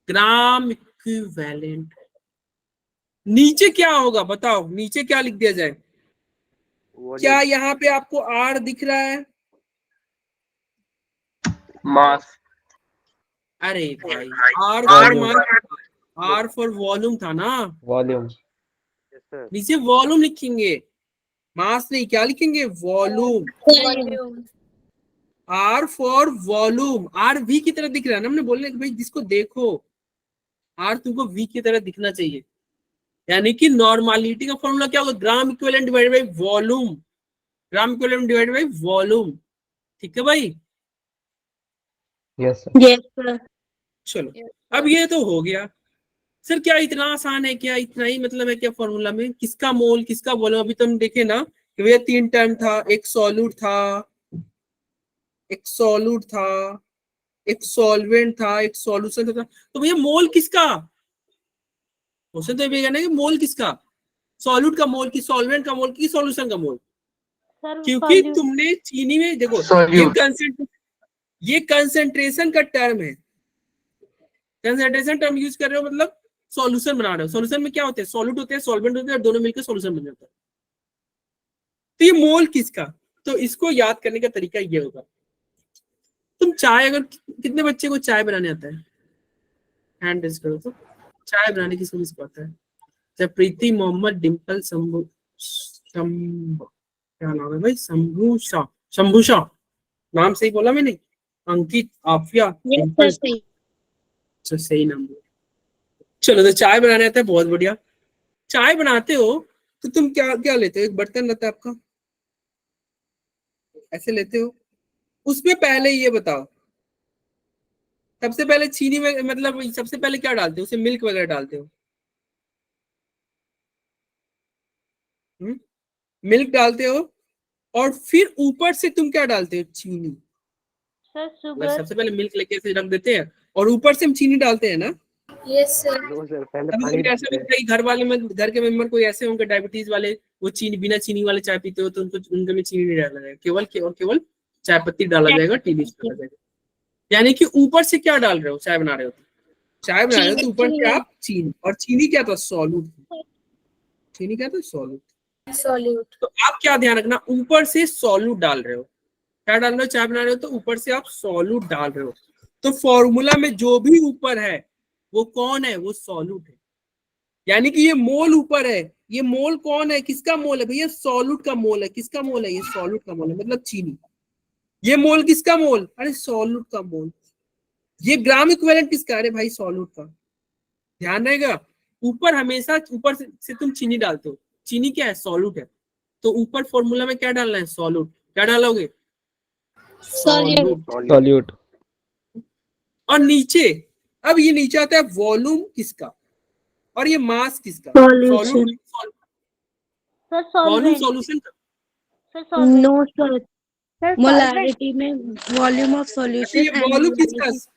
ग्राम इक्विवेलेंट। नीचे क्या होगा बताओ, नीचे क्या लिख दिया जाए, क्या यहाँ पे आपको आर दिख रहा है, मास। अरे भाई R for mass, R for volume था ना, वॉल्यूम। नीचे वॉल्यूम लिखेंगे, मास नहीं, क्या लिखेंगे, volume. R for volume, R V की तरह दिख रहा है ना, हमने बोलने भाई जिसको देखो आर तुमको वी की तरह दिखना चाहिए। यानी कि नॉर्मालिटी का फॉर्मूला क्या होगा, gram equivalent divided by volume, gram equivalent divided by volume. ठीक है भाई, यस सर। Yes, sir. चलो अब ये तो हो गया। सर क्या इतना आसान है, क्या इतना ही मतलब है क्या फॉर्मूला में, किसका मोल किसका वॉल्यूम। अभी तो हम देखे ना कि भैया 3 टर्म था, एक सॉल्यूट था, एक सॉल्यूट था, एक सॉल्वेंट था, एक सॉल्यूशन था। तो भैया मोल किसका, क्वेश्चन तो ये ना कि मोल किसका, सॉल्यूट का मोल की, सॉल्वेंट का मोल की, सॉल्यूशन का मोल। Sir, क्योंकि solute. तुमने चीनी में देखो Solute. ये कंसेंट्रेशन का टर्म है, कंसेंट्रेशन टर्म यूज कर रहे हो, मतलब सॉल्यूशन बना रहे हो। सॉल्यूशन में क्या होते हैं, सॉल्यूट होते हैं, सॉल्वेंट होते हैं, और दोनों मिलकर सॉल्यूशन बन जाता है। तो ये मोल किसका, तो इसको याद करने का तरीका ये होगा, तुम चाय, अगर कितने बच्चे को चाय बनाने आता है, हैंड रेज करो तो। चाय बनाने किसको किसको आता है, जब प्रीति, मोहम्मद, डिम्पल, क्या नाम है भाई, शंभू शाह, नाम सही बोला मैंने, अंकित, आफिया, Yes, डिम्पल, sir. अच्छा सही नाम बोला। चलो तो चाय बनाने आता है, बहुत बढ़िया। चाय बनाते हो तो तुम क्या क्या लेते हो? एक बर्तन रहता है आपका, ऐसे लेते हो, उसमें पहले ये बताओ, सबसे पहले चीनी में मतलब सबसे पहले क्या डालते हो? उसे मिल्क वगैरह डालते हो? मिल्क डालते हो, और फिर ऊपर से तुम क्या डालते हो? चीनी। सर मतलब शुगर। सबसे पहले मिल्क लेके ऐसे रख देते हैं और ऊपर से हम चीनी डालते हैं ना। Yes, sir. नो सर, पहले कभी पानी कभी ऐसा डालते हैं। होता है कि घर वाले में, घर के मेंबर कोई ऐसे होंगे डायबिटीज वाले, वो चीनी बिना चीनी वाले चाय पीते हो, तो उनको उनके में चीनी नहीं डाला जाएगा, केवल चाय पत्ती डाला जाएगा, टी लीव्स डाला जाएगा। यानी कि ऊपर से क्या डाल रहे हो? चाय बना रहे हो, चाय बना रहे हो तो ऊपर से आप चीनी, और चीनी क्या था? सॉल्यूट। चीनी क्या था? सॉल्यूट। Solute. तो आप क्या ध्यान रखना, ऊपर से सॉल्यूट डाल रहे हो। क्या डाल रहे हो? चाय बना रहे हो तो ऊपर से आप सॉल्यूट डाल रहे हो। तो फॉर्मूला में जो भी ऊपर है वो कौन है? वो सॉल्यूट है। यानी कि ये मोल ऊपर है, ये मोल कौन है? किसका मोल है भैया? सॉल्यूट का मोल है। किसका मोल है? ये सॉल्यूट का मोल है, मतलब चीनी। ये मोल किसका मोल? अरे सॉल्यूट का मोल। ये ग्राम इक्विवेलेंट किसका? अरे भाई सॉल्यूट का। ध्यान रहेगा, ऊपर हमेशा ऊपर से तुम चीनी डालते हो। चीनी क्या है? सॉल्यूट है। तो ऊपर फॉर्मूला में क्या डालना है? सॉल्यूट। क्या डालोगे? सॉल्यूट। सॉल्यूट। और नीचे, अब ये नीचे आता है वॉल्यूम किसका और ये मास किसका? Solution. Sir volume solvent. Solution का। Sir solvent. No, sir. Sir Molarity में volume of अच्छा solution ये and वॉल्यूम किसका? molarity.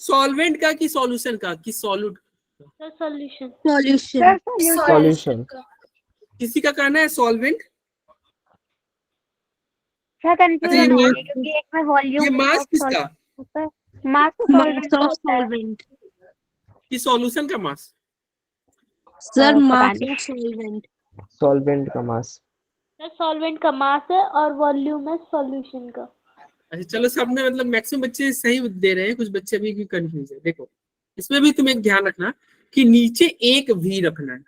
सॉल्वेंट का कि सॉल्यूशन का कि solute? Sir solution. Solution. Sir solution. Solution. किसी का कहना है सॉल्वेंट। सर अच्छा कंफ्यूजन ये हो मास, रही है क्योंकि एक में वॉल्यूम ये मास किसका? मास तो Mass सॉल्वेंट of होता है। solvent. कि सॉल्यूशन का मास? Sir, पता mass नहीं। of solvent. सॉल्वेंट का मास। सर सॉल्वेंट का मास है और वॉल्यूम है सॉल्यूशन का। अच्छा चलो, सब में मतलब मैक्सिमम बच्चे सही दे रहे हैं, कुछ बच्चे अभी भी कंफ्यूज है। देखो इसमें भी तुम एक ध्यान रखना कि नीचे एक भी रखना है।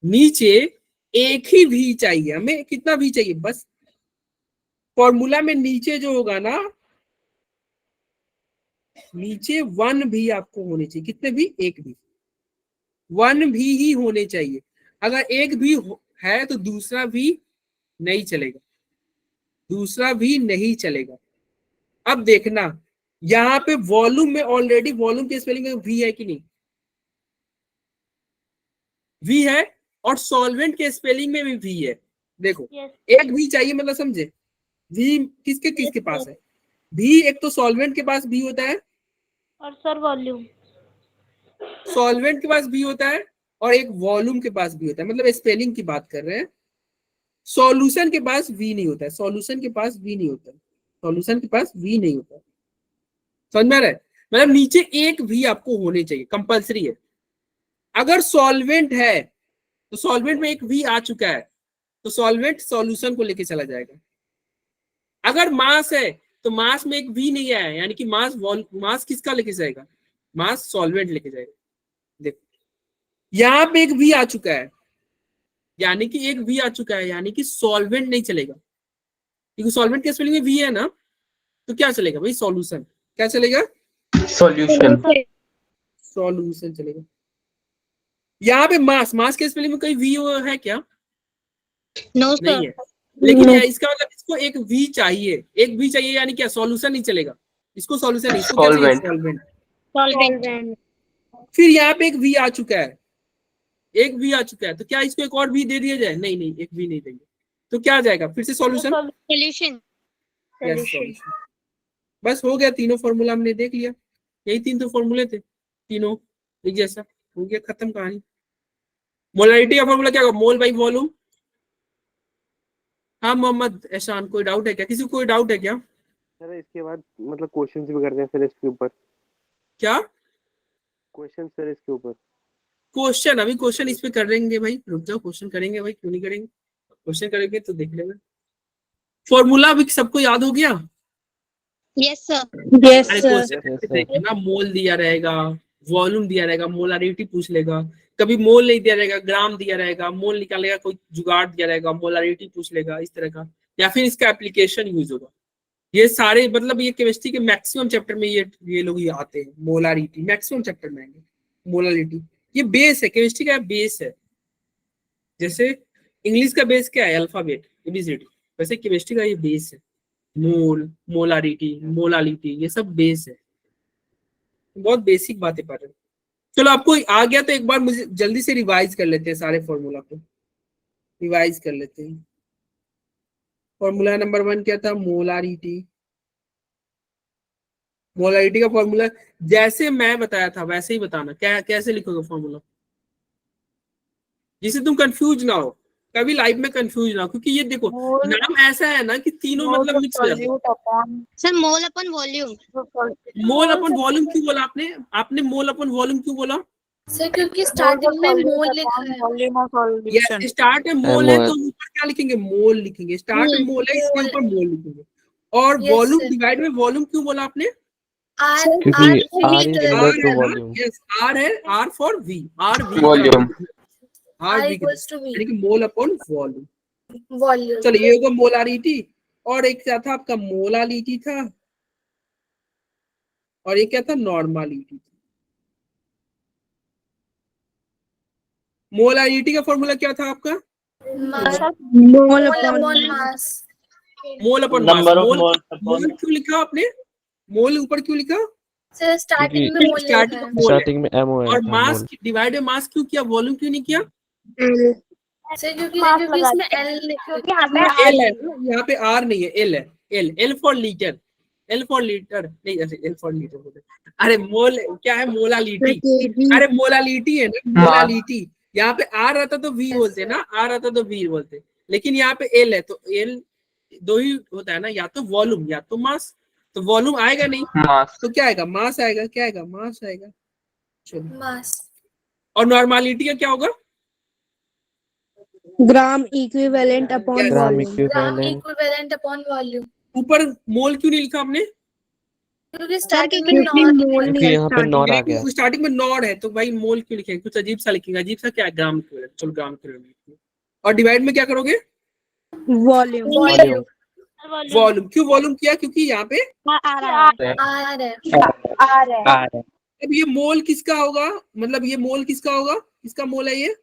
नीचे एक ही भी चाहिए हमें। कितना भी चाहिए? बस फॉर्मूला में नीचे जो होगा ना, नीचे वन भी आपको होने चाहिए। कितने भी? एक भी। वन भी ही होने चाहिए। अगर एक भी है तो दूसरा भी नहीं चलेगा, दूसरा भी नहीं चलेगा। अब देखना यहाँ पे वॉल्यूम में ऑलरेडी वॉल्यूम के स्पेलिंग में वी है कि नहीं? वी है। और सॉल्वेंट के स्पेलिंग में भी वी है। देखो यस। एक भी चाहिए, मतलब समझे? वी किसके किसके पास है? भी एक तो सॉल्वेंट के पास भी होता है, और सर वॉल्यूम। सॉल्वेंट के पास भी होता है, और एक वॉल्यूम के पास भी होता है। मतलब स्पेलिंग की बात कर रहे हैं। सॉल्यूशन के पास वी नहीं होता है, सॉल्यूशन के पास वी नहीं होता है, सॉल्यूशन के पास वी नहीं होता है। समझ में आ रहा है? मतलब नीचे एक भी आपको होने चाहिए, कंपलसरी है। अगर सॉल्वेंट है तो सॉल्वेंट में एक वी आ चुका है तो सॉल्वेंट सॉल्यूशन को लेके चला जाएगा। अगर मास है तो मास में एक वी नहीं आया, यानी कि मास किसका लेके जाएगा? मास सॉल्वेंट लेके जाएगा। देखो यहां पे एक वी आ चुका है, यानी कि एक वी आ चुका है, यानी कि सॉल्वेंट नहीं चलेगा, क्योंकि सॉल्वेंट के स्पेलिंग में वी है ना। तो क्या चलेगा भाई? सॉल्यूशन। क्या चलेगा? सॉल्यूशन। सॉल्यूशन चलेगा। यहाँ पे मास के स्पेलिंग में कोई वी है क्या? No, नहीं sir. है। लेकिन इसका मतलब इसको एक वी चाहिए, एक वी चाहिए, यानी क्या? सॉल्यूशन नहीं चलेगा, इसको सॉल्यूशन नहीं, इसको क्या चाहिए? Solvent. सॉल्वेंट। सॉल्वेंट। फिर यहाँ पे एक वी आ चुका है, एक वी आ चुका है, तो क्या इसको एक और वी दे दिया जाए? नहीं नहीं, एक वी नहीं देंगे। तो क्या आ जाएगा? फिर से सॉल्यूशन। Solution. Yes solution. बस हो गया, तीनों फॉर्मूला हमने देख लिया। यही तीन तो फॉर्मूले थे, तीनों एक जैसा। हो गया, खत्म कहानी। मोलरिटी का फॉर्मूला क्या होगा? मोल बाई वॉल्यूम। हाँ मोहम्मद एहसान, कोई डाउट है क्या? किसी को कोई डाउट है क्या? सर इसके बाद मतलब क्वेश्चंस भी करते हैं फिर इसके ऊपर। क्या क्वेश्चन सर इसके ऊपर? क्वेश्चन? अभी क्वेश्चन इस पे करेंगे भाई, रुक जाओ, क्वेश्चन करेंगे भाई, क्यों नहीं करेंगे? क्वेश्चन करेंगे तो देख लेना। फॉर्मूला भी सबको याद हो गया? Yes, sir. यस अरे सर। क्वेश्चन देखिए ना, मोल दिया रहेगा, वॉल्यूम दिया रहेगा, मोलारिटी पूछ लेगा, कभी मोल नहीं दिया रहेगा, ग्राम दिया रहेगा, मोल निकालेगा, कोई जुगाड़ दिया रहेगा, मोलारिटी पूछ लेगा इस तरह का, या फिर इसका एप्लीकेशन यूज होगा। ये सारे मतलब ये केमिस्ट्री के मैक्सिमम चैप्टर में ये लोग ये आते हैं, मोलारिटी मैक्सिमम चैप्टर में आएंगे। मोलालिटी, ये बेस है, केमिस्ट्री का बेस है। जैसे इंग्लिश का बेस क्या है, अल्फाबेट एबीसीडी, वैसे केमिस्ट्री का ये बेस है। मोल, मोलालिटी ये सब बेस है। बहुत बेसिक बातें पढ़ रहे हैं। चलो आपको आ गया तो एक बार मुझे जल्दी से रिवाइज कर लेते हैं, सारे फॉर्मूला को रिवाइज कर लेते हैं। फॉर्मूला नंबर 1 क्या था, मोलारिटी। मोलारिटी का फॉर्मूला जैसे मैं बताया था वैसे ही बताना, क्या कैसे लिखोगे फॉर्मूला, जिससे तुम कंफ्यूज ना हो, कभी लाइफ में कंफ्यूज ना हो, क्योंकि ये देखो Mole- नाम ऐसा है ना कि तीनों Moles मतलब of मिक्स हो जाते हैं। solute upon सर मोल अपन वॉल्यूम। मोल अपन वॉल्यूम क्यों बोला आपने मोल अपन वॉल्यूम क्यों बोला? सर क्योंकि स्टार्टिंग में मोल लिखा है। volume of solution. ये स्टार्ट में मोल है MOL तो ऊपर क्या लिखेंगे, मोल लिखेंगे। स्टार्ट में मोल है इसके ऊपर मोल लिखेंगे। और Yes, वॉल्यूम sir. डिवाइड में वॉल्यूम क्यों बोला आपने? आर क्योंकि R is आर similar है to ना, volume. यस आर है, R for V, R V Volume. R R V equals to V. यानी कि मोल अपॉन वॉल्यूम। वॉल्यूम। चलो ये होगा मोलारिटी। और एक क्या था आपका, मोलालिटी था, और ये क्या था, नॉर्मालिटी। मोलारिटी का फॉर्मूला क्या था आपका, mole upon mass. Mole upon mass. Number of mole moles upon मोल क्यों लिखा आपने, मोल ऊपर क्यों लिखा? सर स्टार्टिंग में मोल लिखा स्टार्टिंग है। में मोल है। स्टार्टिंग में MOL और था मास मोल। डिवाइड बाय मास क्यों किया, वॉल्यूम क्यों नहीं किया? सर क्योंकि मास क्योंकि लगा इसमें दिया। L लिखा है। क्योंकि यहाँ पे एल है ना, यहाँ पे आर नहीं है, एल है। L for litre, L for litre नहीं, एल फॉर लीटर बोलते, अरे मोल क्या है, मोलालिटी। अरे मोलालिटी है ना, मोलालिटी। यहाँ पे आर रहता तो वी बोलते ना, आर रहता तो वी बोलते, लेकिन यहाँ पे एल है तो एल दो ही होता है ना, या तो वॉल्यूम या तो मास। तो वॉल्यूम आएगा नहीं mass. तो क्या आएगा, मास आएगा। क्या आएगा, मास आएगा। चलो, मास। और नॉर्मालिटी का क्या होगा, gram equivalent upon Yes. Gram volume. Gram equivalent equivalent upon volume. ऊपर मोल क्यों नहीं लिखा आपने? क्योंकि स्टार्टिंग में क्योंकि नॉट मोल क्योंकि नहीं यहाँ पे नॉर आ गया। स्टार्टिंग में नॉर है तो भाई मोल क्यों लिखेंगे, कुछ अजीब सा लिखेंगे। अजीब सा क्या है, ग्राम इक्विवेलेंट। चलो ग्राम इक्विवेलेंट लिखिए। और डिवाइड में क्या करोगे, वॉल्यूम। वॉल्यूम। वॉल्यूम। क्यों वॉल्यूम किया, क्योंकि यहाँ पे आर है। आर है। अब ये मोल किसका होगा, मतलब ये मोल किसका होगा, किसका मोल है ये?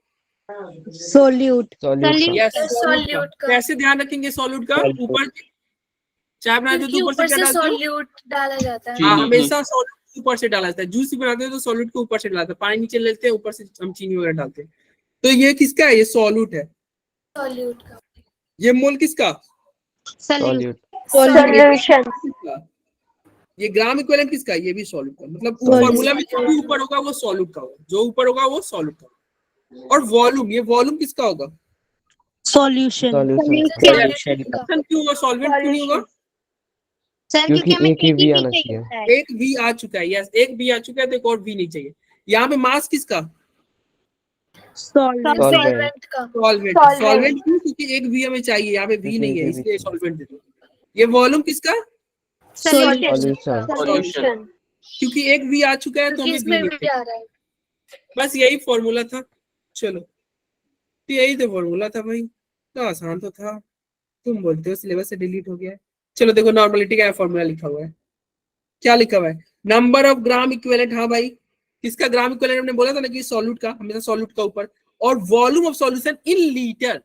सोल्यूट। सॉल्यूट यस, सॉल्यूट का। कैसे ध्यान रखेंगे सॉल्यूट का, ऊपर चाय बनाते क्योंकि तो ऊपर से ऊपर क्या से डालते हो? सॉल्यूट डाला जाता है। हाँ, चीनी। हमेशा सॉल्यूट ऊपर से डाला जाता है। जूस भी बनाते हैं तो सॉल्यूट को ऊपर से डालते हैं, पानी नीचे लेते हैं, ऊपर से हम चीनी वगैरह डालते हैं। तो ये किसका है, ये सॉल्यूट है। सॉल्यूट का। ये मोल किसका, सॉल्यूट सॉल्यूशन। ये ग्राम इक्विवेलेंट किसका, ये भी सॉल्यूट का। मतलब Solute. फॉर्मूला में जो भी ऊपर होगा वो सॉल्यूट का होगा, जो ऊपर होगा वो सॉल्यूट का होगा। और वॉल्यूम, ये वॉल्यूम किसका होगा, सॉल्यूशन। सॉल्यूशन क्यों होगा, सॉल्वेंट क्यों नहीं होगा? सर क्योंकि हमें एक ही टीपी V भी आना चाहिए चाहिए। है। एक वी आ चुका है, यस एक वी आ चुका है तो एक और वी नहीं चाहिए। यहाँ पे मास किसका, सॉल्वेंट। सॉल्वेंट का। सॉल्वेंट। Solvent. सॉल्वेंट क्यों, क्योंकि एक वी हमें चाहिए, यहाँ पे वी नहीं है, इसलिए सॉल्वेंट दे दो। ये वॉल्यूम किसका, सॉल्यूशन सॉल्यूशन। क्योंकि एक वी आ चुका है तो क्योंकि हमें वी इसमें नहीं भी चाहिए। आ रहा है। बस यही फॉर्मूला था। चलो, तो यही तो फॉर्मूला था भाई, तो आसान तो था। तुम बोलते हो सिलेबस से डिलीट हो गया है। चलो देखो, नॉर्मलिटी का फॉर्मूला लिखा हुआ है, क्या लिखा हुआ है, नंबर ऑफ ग्राम इक्विवेलेंट। हाँ भाई, किसका ग्राम इक्विवेलेंट, हमने बोला था ना कि सॉल्यूट का, हमेशा सॉल्यूट का ऊपर। और volume of solution in litre.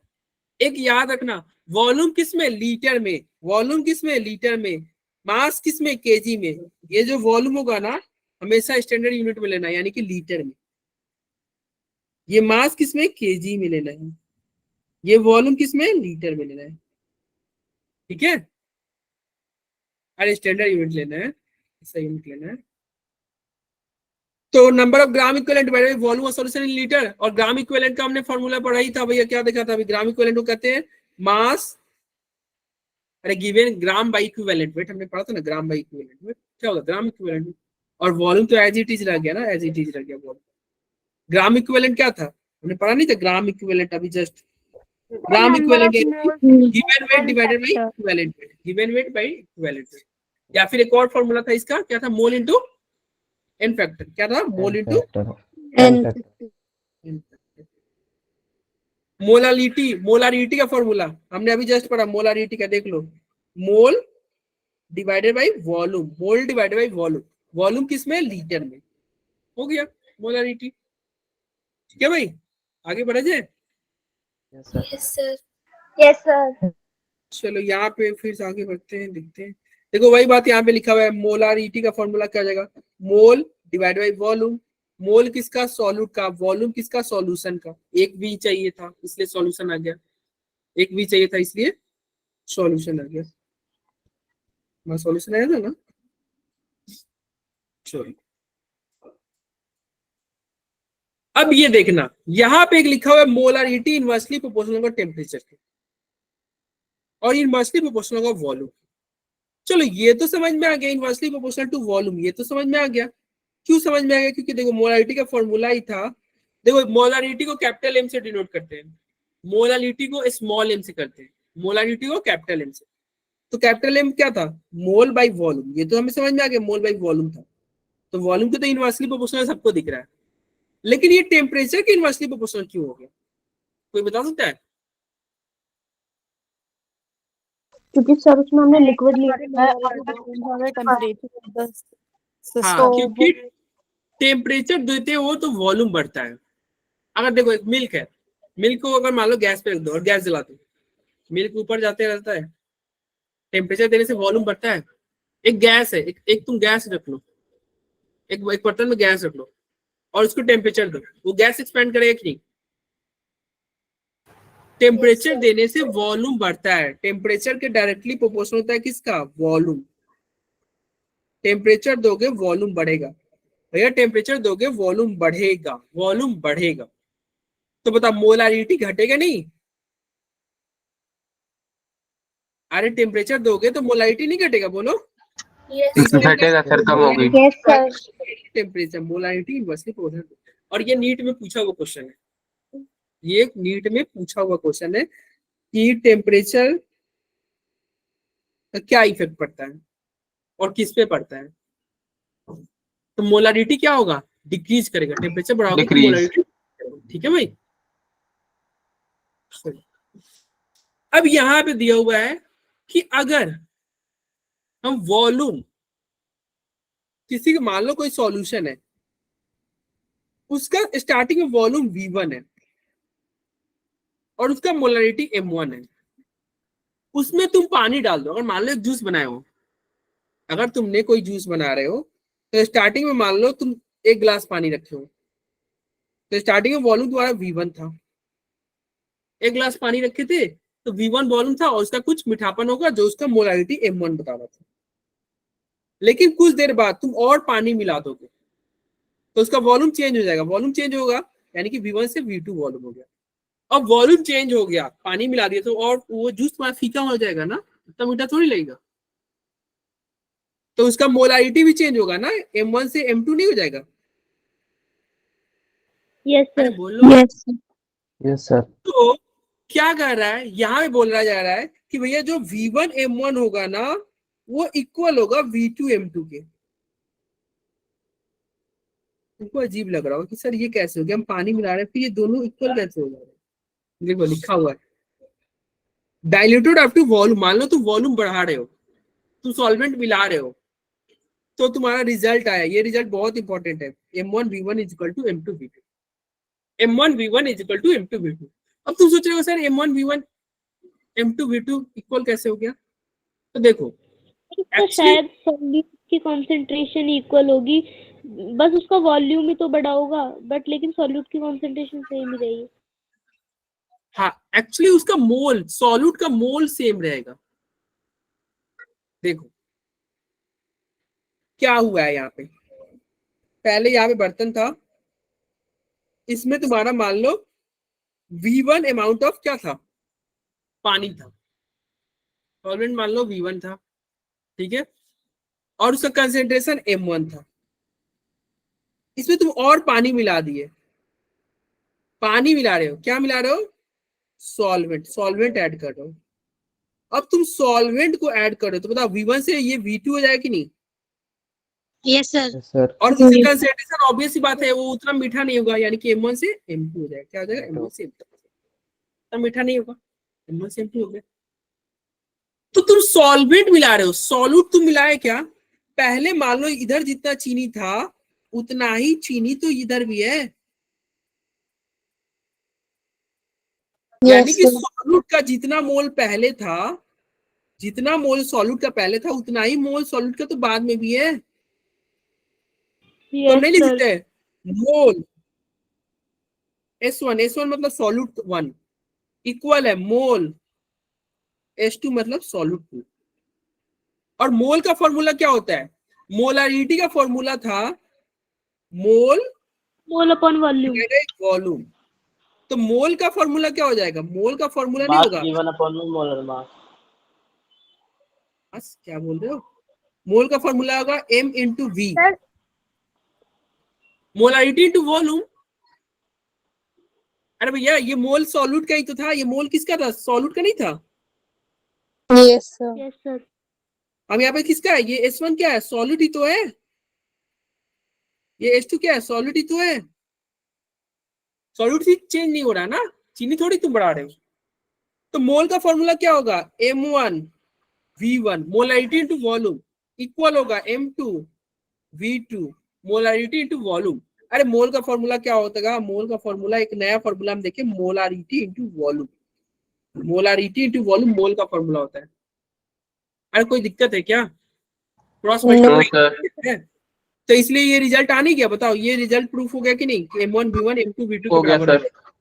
एक याद रखना, वॉल्यूम किस में, लीटर में। वॉल्यूम किस में, लीटर में। मास किस में, केजी में। ये जो वॉल्यूम होगा ना, हमेशा स्टैंडर्ड यूनिट में लेना है, यानी कि लीटर में। ये मास किस में, केजी में लेना है। ये वॉल्यूम किस में, लीटर में लेना है। ठीक है, अरे स्टैंडर्ड यूनिट लेना है, ऐसा यूनिट लेना है। तो number of gram equivalent divided by volume of solution in litre. और ग्राम इक्विवेलेंट का हमने फॉर्मूला पढ़ा ही था भैया, क्या देखा था अभी, ग्राम इक्विवेलेंट को कहते हैं मास, अरे given gram by equivalent wait, हमने पढ़ा था ना, ग्राम बाई इक्विवेलेंट वेट क्या होगा, ग्राम इक्विवेलेंट। और वॉल्यूम तो एज इट इज रह गया ना, एज इट इज रह गया वॉल्यूम। ग्राम इक्विवेलेंट क्या था, हमने पढ़ा नहीं था, ग्राम इक्विवेलेंट अभी just. Gram equivalent given weight divided by equivalent wait, given weight by equivalent wait. या फिर एक और फॉर्मूला था इसका, क्या था, मोल इनटू एन फैक्टर। क्या था, मोल इनटू मोलालिटी। मोलारिटी का फॉर्मूला हमने अभी जस्ट पढ़ा, मोलारिटी का देख लो, mole divided by volume. Mole divided by volume, volume किस में, लीटर में। हो गया। मोलारिटी। ठीक है भाई, आगे बढ़ा जाए। Yes, sir. Yes sir. Yes sir. चलो यहाँ पे फिर से आगे बढ़ते हैं, देखते हैं। देखो वही बात यहाँ पे लिखा हुआ है, मोलारिटी का फॉर्मूला क्या आ जाएगा, मोल डिवाइड बाई वॉल्यूम। मोल किसका, सॉल्यूट का, वॉल्यूम किसका, सॉल्यूशन का। एक वी चाहिए था इसलिए सॉल्यूशन आ गया, एक वी चाहिए था इसलिए सॉल्यूशन आ गया। मैं सॉल्यूशन आया था ना। चलो अब ये देखना, यहाँ पे एक लिखा हुआ है मोलारिटी इनवर्सली प्रोपोर्शनल होगा टेम्परेचर के, और इनवर्सली प्रोपोर्शनल होगा वॉल्यूम। चलो ये तो समझ में आ गया, इनवर्सली प्रोपोर्शनल टू वॉल्यूम, ये तो समझ में आ गया। क्यों समझ में आ गया, क्योंकि देखो मोलारिटी का फॉर्मूला ही था। देखो मोलारिटी को कैपिटल एम से डिनोट करते हैं, मोलारिटी को स्मॉल एम से करते हैं, मोलारिटी को कैपिटल एम से। तो कैपिटल एम क्या था, मोल बाई वॉल्यूम, ये तो हमें समझ में आ गया, मोल बाई वॉल्यूम था। तो वॉल्यूम को तो इनवर्सली प्रोपोर्शनल सबको दिख रहा है, लेकिन ये टेम्परेचर के इनवर्सली प्रोपोर्शनल क्यों हो गया, कोई बता सकता है? क्योंकि सर उसमें हमने लिक्विड लिया हाँ, हाँ, क्योंकि टेम्परेचर देते हो तो वॉल्यूम बढ़ता है। अगर देखो एक मिल्क है, मिल्क को अगर मान लो गैस पे रख दो और गैस जला दो, मिल्क ऊपर जाते रहता है, टेम्परेचर देने से वॉल्यूम बढ़ता है। एक गैस है, एक तुम गैस रख लो, एक बर्तन में गैस रख लो और उसको टेम्परेचर दो, वो गैस एक्सपेंड करेगा कि नहीं? टेम्परेचर देने से वॉल्यूम बढ़ता है। टेम्परेचर के डायरेक्टली प्रोपोर्शनल होता है किसका, वॉल्यूम। टेम्परेचर दोगे वॉल्यूम बढ़ेगा, भैया टेम्परेचर दोगे वॉल्यूम बढ़ेगा, वॉल्यूम बढ़ेगा। तो बता मोलारिटी घटेगा नहीं? अरे टेम्परेचर दोगे तो मोलारिटी नहीं घटेगा, बोलो। यस घटेगा सर, कम होगी। Yes sir. Temperature molarity inversely proportional. और ये नीट में पूछा हुआ क्वेश्चन है, ये नीट में पूछा हुआ क्वेश्चन है कि टेम्परेचर का क्या इफेक्ट पड़ता है और किस पे पड़ता है। तो मोलारिटी क्या होगा, डिक्रीज करेगा, टेम्परेचर बढ़ाओगे तो Decrease। मोलारिटी। ठीक है भाई। अब यहां पे दिया हुआ है कि अगर हम वॉल्यूम, किसी का मान लो कोई सॉल्यूशन है, उसका स्टार्टिंग में वॉल्यूम V1 है और उसका मोलारिटी M1 है, उसमें तुम पानी डाल दो। अगर मान लो जूस बनाए हो, अगर तुमने कोई जूस बना रहे हो तो स्टार्टिंग में मान लो तुम 1 गिलास पानी रखे हो, तो स्टार्टिंग में वॉल्यूम तुम्हारा V1 था, 1 गिलास पानी रखे थे तो V1 वॉल्यूम था और उसका कुछ मीठापन होगा जो उसका मोलारिटी M1 बता रहा था। लेकिन कुछ देर बाद तुम और पानी मिला दोगे तो उसका वॉल्यूम चेंज हो जाएगा, वॉल्यूम चेंज होगा यानी कि V1 से V2 वॉल्यूम हो गया। अब वॉल्यूम चेंज हो गया, पानी मिला दिया तो और वो जूस तुम्हारा फीका हो जाएगा ना, इतना मीठा थोड़ी लगेगा। तो उसका मोलारिटी भी चेंज होगा ना, M1 से M2 नहीं हो जाएगा। यस अरे सर। बोलो। Yes Yes, sir. तो क्या कर रहा है, यहाँ पे बोल रहा जा रहा है कि भैया जो V1 M1 होगा ना वो इक्वल होगा V2 M2 के। उनको अजीब लग रहा होगा कि सर ये कैसे हो गया, हम पानी मिला रहे हैं फिर ये दोनों इक्वल कैसे हो जा रहे हैं। देखो लिखा हुआ है डाइल्यूटेड अप टू वॉल्यूम। मान लो तुम वॉल्यूम बढ़ा रहे हो, तुम सॉल्वेंट मिला रहे हो, तो तुम्हारा रिजल्ट आया, ये रिजल्ट बहुत इंपॉर्टेंट है, M1 V1 is equal to M2 V2, M1 V1 is equal to M2 V2। अब तुम सोच रहे हो sir M1 V1 M2 V2 equal कैसे हो गया, तो देखो तो शायद सॉल्यूट की कंसंट्रेशन इक्वल होगी, बस उसका वॉल्यूम ही तो बड़ा होगा, बट लेकिन सॉल्यूट की कंसंट्रेशन सेम ही रहेगी। हाँ एक्चुअली उसका मोल, सॉल्यूट का मोल सेम रहेगा। देखो क्या हुआ है यहाँ पे, पहले यहाँ पे बर्तन था, इसमें तुम्हारा मान लो V1 अमाउंट ऑफ क्या था, पानी था, सॉल्वेंट मान लो V1 था, ठीक है, और उसका कंसेंट्रेशन M1 था। इसमें तुम और पानी मिला दिए, पानी मिला रहे हो, क्या मिला रहे हो, सॉल्वेंट, सॉल्वेंट ऐड कर रहे हो। अब तुम सॉल्वेंट को ऐड कर रहे हो तो बताओ V1 से ये V2 हो जाएगा कि नहीं? Yes sir. Yes, sir. और उसका कंसेंट्रेशन ऑब्वियस सी बात है वो उतना मीठा नहीं होगा, यानी कि M1 से M2 हो जाएगा। क्या हो जाएगा, M1 से M2, उतना मीठा नहीं होगा, M1 से M2 हो गया। तो तुम सॉल्वेंट मिला रहे हो, सॉल्यूट तुम मिलाए क्या, पहले मान लो इधर जितना चीनी था उतना ही चीनी तो इधर भी है। यानी कि सॉल्यूट का जितना मोल पहले था, जितना मोल सॉल्यूट का पहले था उतना ही मोल सॉल्यूट का तो बाद में भी है। तो हम नहीं लिख सकते मोल S1 मतलब सॉल्यूट 1 इक्वल है मोल S2 मतलब सॉल्यूट 2। और मोल का फॉर्मूला क्या होता है? मोलारिटी का फॉर्मूला था मोल अपॉन वॉल्यूम। वॉल्यूम। तो मोल का फॉर्मूला क्या हो जाएगा? मोल का फॉर्मूला नहीं होगा बस, क्या बोल रहे हो? मोल का फॉर्मूला होगा M into V, molarity into volume. अरे भैया ये मोल सॉल्यूट का ही तो था, ये मोल किसका था? सॉल्यूट का नहीं था। Yes, sir. Yes sir. अब यहाँ पे किसका है? ये S1 क्या है? सॉल्यूट ही तो है। ये S2 क्या है? सॉल्यूट ही तो है। सॉल्यूट ही चेंज नहीं हो रहा ना, चीनी थोड़ी तुम बढ़ा रहे हो। तो मोल का फॉर्मूला क्या होगा? M1 V1 molarity into volume equal होगा M2 V2 molarity into volume. अरे मोल का फॉर्मूला क्या होता है? मोल का फॉर्मूला एक नया फॉर्मूला हम देखें, molarity into volume. Molarity into volume mole का फॉर्मूला होता है। अरे कोई दिक्कत है क्या? Cross No, sir. मल्टीप्लाई है तो इसलिए ये रिजल्ट आ नहीं गया। बताओ ये रिजल्ट प्रूफ हो गया कि नहीं? M1 V1 M2 V2 हो के गया बराबर सर। होगा।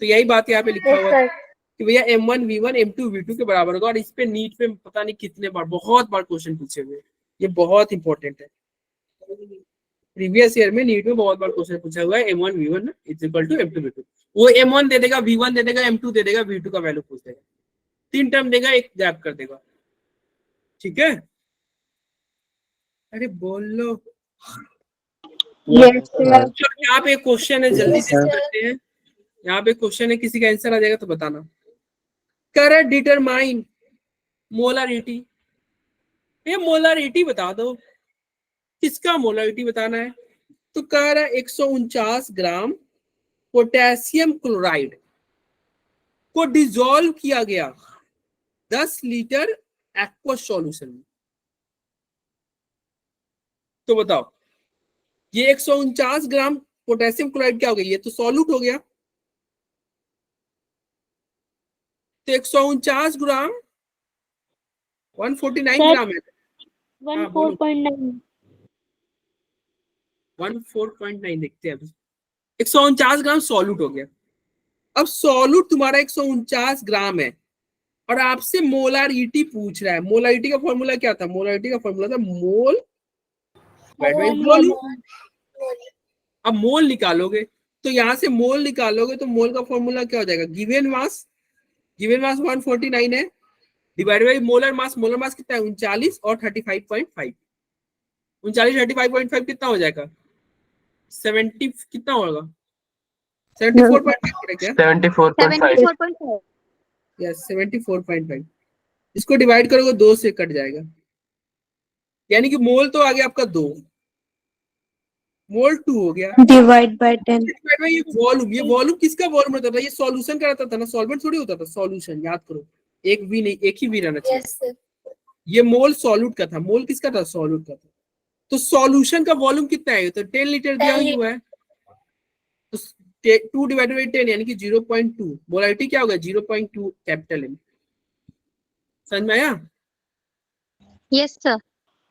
तो यही बात यहाँ पे लिखा हुआ है कि भैया M1 V1 M2 V2 के बराबर होगा। और इस पे नीट पे पता नहीं कितने बार, बहुत बार क्वेश्चन पूछे हुए। ये बहुत इंपॉर्टेंट है। प्रीवियस ईयर में नीट में बहुत बार क्वेश्चन पूछा हुआ है M1 V1 is equal to M2 V2। वो M1 दे देगा, V1 दे देगा, M2 दे देगा, V2 का वैल्यू पूछ देगा। 3 टर्म देगा, एक गैप कर देगा। ठीक है? अरे बोलो। यहाँ पे क्वेश्चन है, जल्दी से करते हैं। यहाँ पे क्वेश्चन है, किसी का आंसर आ जाएगा तो बताना। Correct determine molarity. ये मोलारिटी बता दो, किसका मोलारिटी बताना है? तो कह रहा है 149 ग्राम पोटेशियम क्लोराइड को डिसॉल्व किया गया 10 लीटर एक्वा सॉल्यूशन में। तो बताओ ये 149 ग्राम पोटेशियम क्लोराइड क्या हो गया? ये तो सॉल्यूट हो गया। तो 149 ग्राम 149 ग्राम है। 14.9 14.9 देखते हैं अभी। 149 ग्राम सॉल्यूट हो गया। अब सॉल्यूट तुम्हारा 149 ग्राम है और आपसे मोलारिटी पूछ रहा है। मोलारिटी का फॉर्मूला क्या था? मोलारिटी का फॉर्मूला था मोल वॉल्यूम। अब मोल निकालोगे तो यहां से मोल निकालोगे तो मोल का फॉर्मूला क्या हो जाएगा? गिवन मास 149 है divide by molar mass. Molar mass कितना है? 39 और 35.5। 39 35.5 कितना हो जाएगा? 70 कितना होगा? 74.5 क्या? 74.5। यस 74.5। इसको डिवाइड करोगे 2 से कट जाएगा, यानी कि मोल तो आ गया आपका 2, मोल 2 हो गया Divide by 10. ये वॉल्यूम। ये वॉल्यूम किसका वॉल्यूम रहता था? ये सॉल्यूशन का रहता था ना, सॉल्वेंट थोड़ी होता था। सॉल्यूशन याद करो, एक भी नहीं, एक ही भी रहना चाहिए। Yes, sir. ये मोल सॉल्यूट का था। मोल किसका था? सॉल्यूट का था। तो सॉल्यूशन का वॉल्यूम कितना है? तो 10 लीटर दिया हुआ है। तो 2 डिवाइडेड बाई 10 यानी कि 0.2। मोलारिटी क्या होगा? 0.2 कैपिटल M। समझ में आया? Yes sir.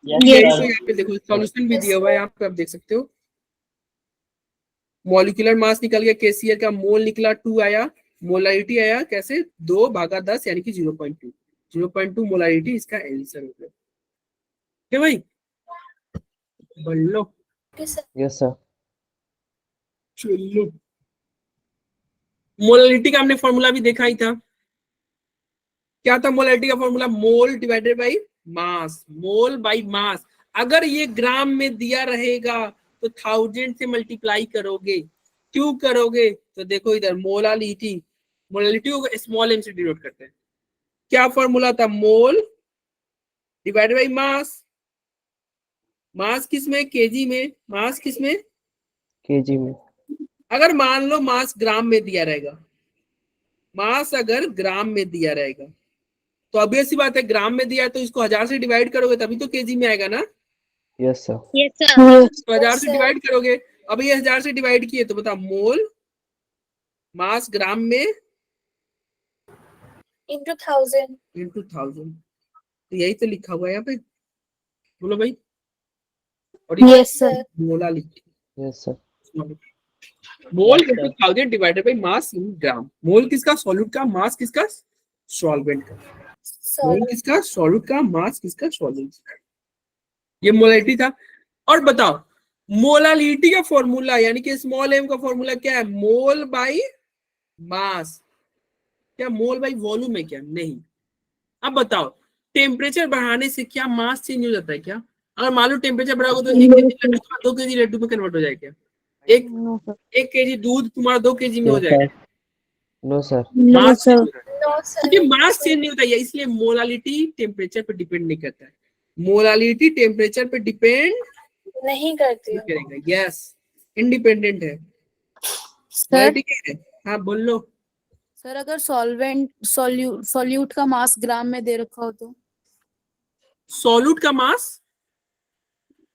यहाँ पे देखो सॉल्यूशन भी दिया हुआ है, यहाँ पे आप देख सकते हो। मॉलिक्यूलर मास निकल गया KCl का, मोल निकला 2 आया, मोलारिटी आया कैसे? 2/10 यानी कि 0.2। 0.2 मोलारिटी इसका आंसर हो गया। क्या भाई? बोलो। Okay, sir. Yes sir. चलो मोलारिटी का हमने फॉर्मूला भी देखा ही था। क्या था मोलारिटी का formula? Mole divided by mass. Mole by mass. अगर ये ग्राम में दिया रहेगा तो 1000 से मल्टीप्लाई करोगे। क्यों करोगे? तो देखो इधर मोलालिटी, मोलालिटी को स्मॉल m से डिनोट करते हैं। क्या फॉर्मूला था? मोल डिवाइडेड बाई मास। मास किस में? केजी में। मास किस में? केजी में। अगर मान लो मास ग्राम में दिया रहेगा, मास अगर ग्राम में दिया रहेगा तो अब ऐसी बात है, ग्राम में दिया है तो इसको 1000 से डिवाइड करोगे तभी तो केजी में आएगा ना। Yes sir. Yes, sir. तो 1000 से sir. डिवाइड करोगे। अब ये 1000 से डिवाइड किए तो बताओ मोल मास ग्राम में into 1000. इंटू 1000। तो यही तो लिखा हुआ है यहाँ पे, बोलो भाई। और ये Yes, sir. Molality, yes sir. Mole into 1000 divided by mass in gram. Mole किसका? सॉल्यूट का। मास किसका? सॉल्वेंट का। मोल Solid. किसका? सॉल्यूट का। मास किसका? सॉल्वेंट का। ये मोलालिटी था। और बताओ मोलालिटी का फॉर्मूला यानी कि स्मॉल m का फॉर्मूला क्या है? मोल बाय मास। क्या मोल बाय वॉल्यूम है क्या? नहीं। अब बताओ टेम्परेचर बढ़ाने से क्या मास चेंज हो जाता है क्या? अगर मान लो टेम्परेचर बढ़ाओगे तो 1 केजी लड्डू 2 केजी लड्डू में कन्वर्ट हो जाएगा क्या? एक केजी दूध तुम्हारा 2 केजी में हो जाएगा? No sir. मास चेंज हो रहा है No, sir. क्योंकि मास चेंज नहीं होता है, इसलिए मोलालिटी टेम्परेचर पे डिपेंड नहीं करता है। मोलालिटी टेम्परेचर पे डिपेंड नहीं करती नहीं हूँ. करेगा। यस, इंडिपेंडेंट है। सर ठीक है, हाँ बोल लो। सर अगर सॉल्यूट का मास ग्राम में दे रखा हो तो? सॉल्यूट का मास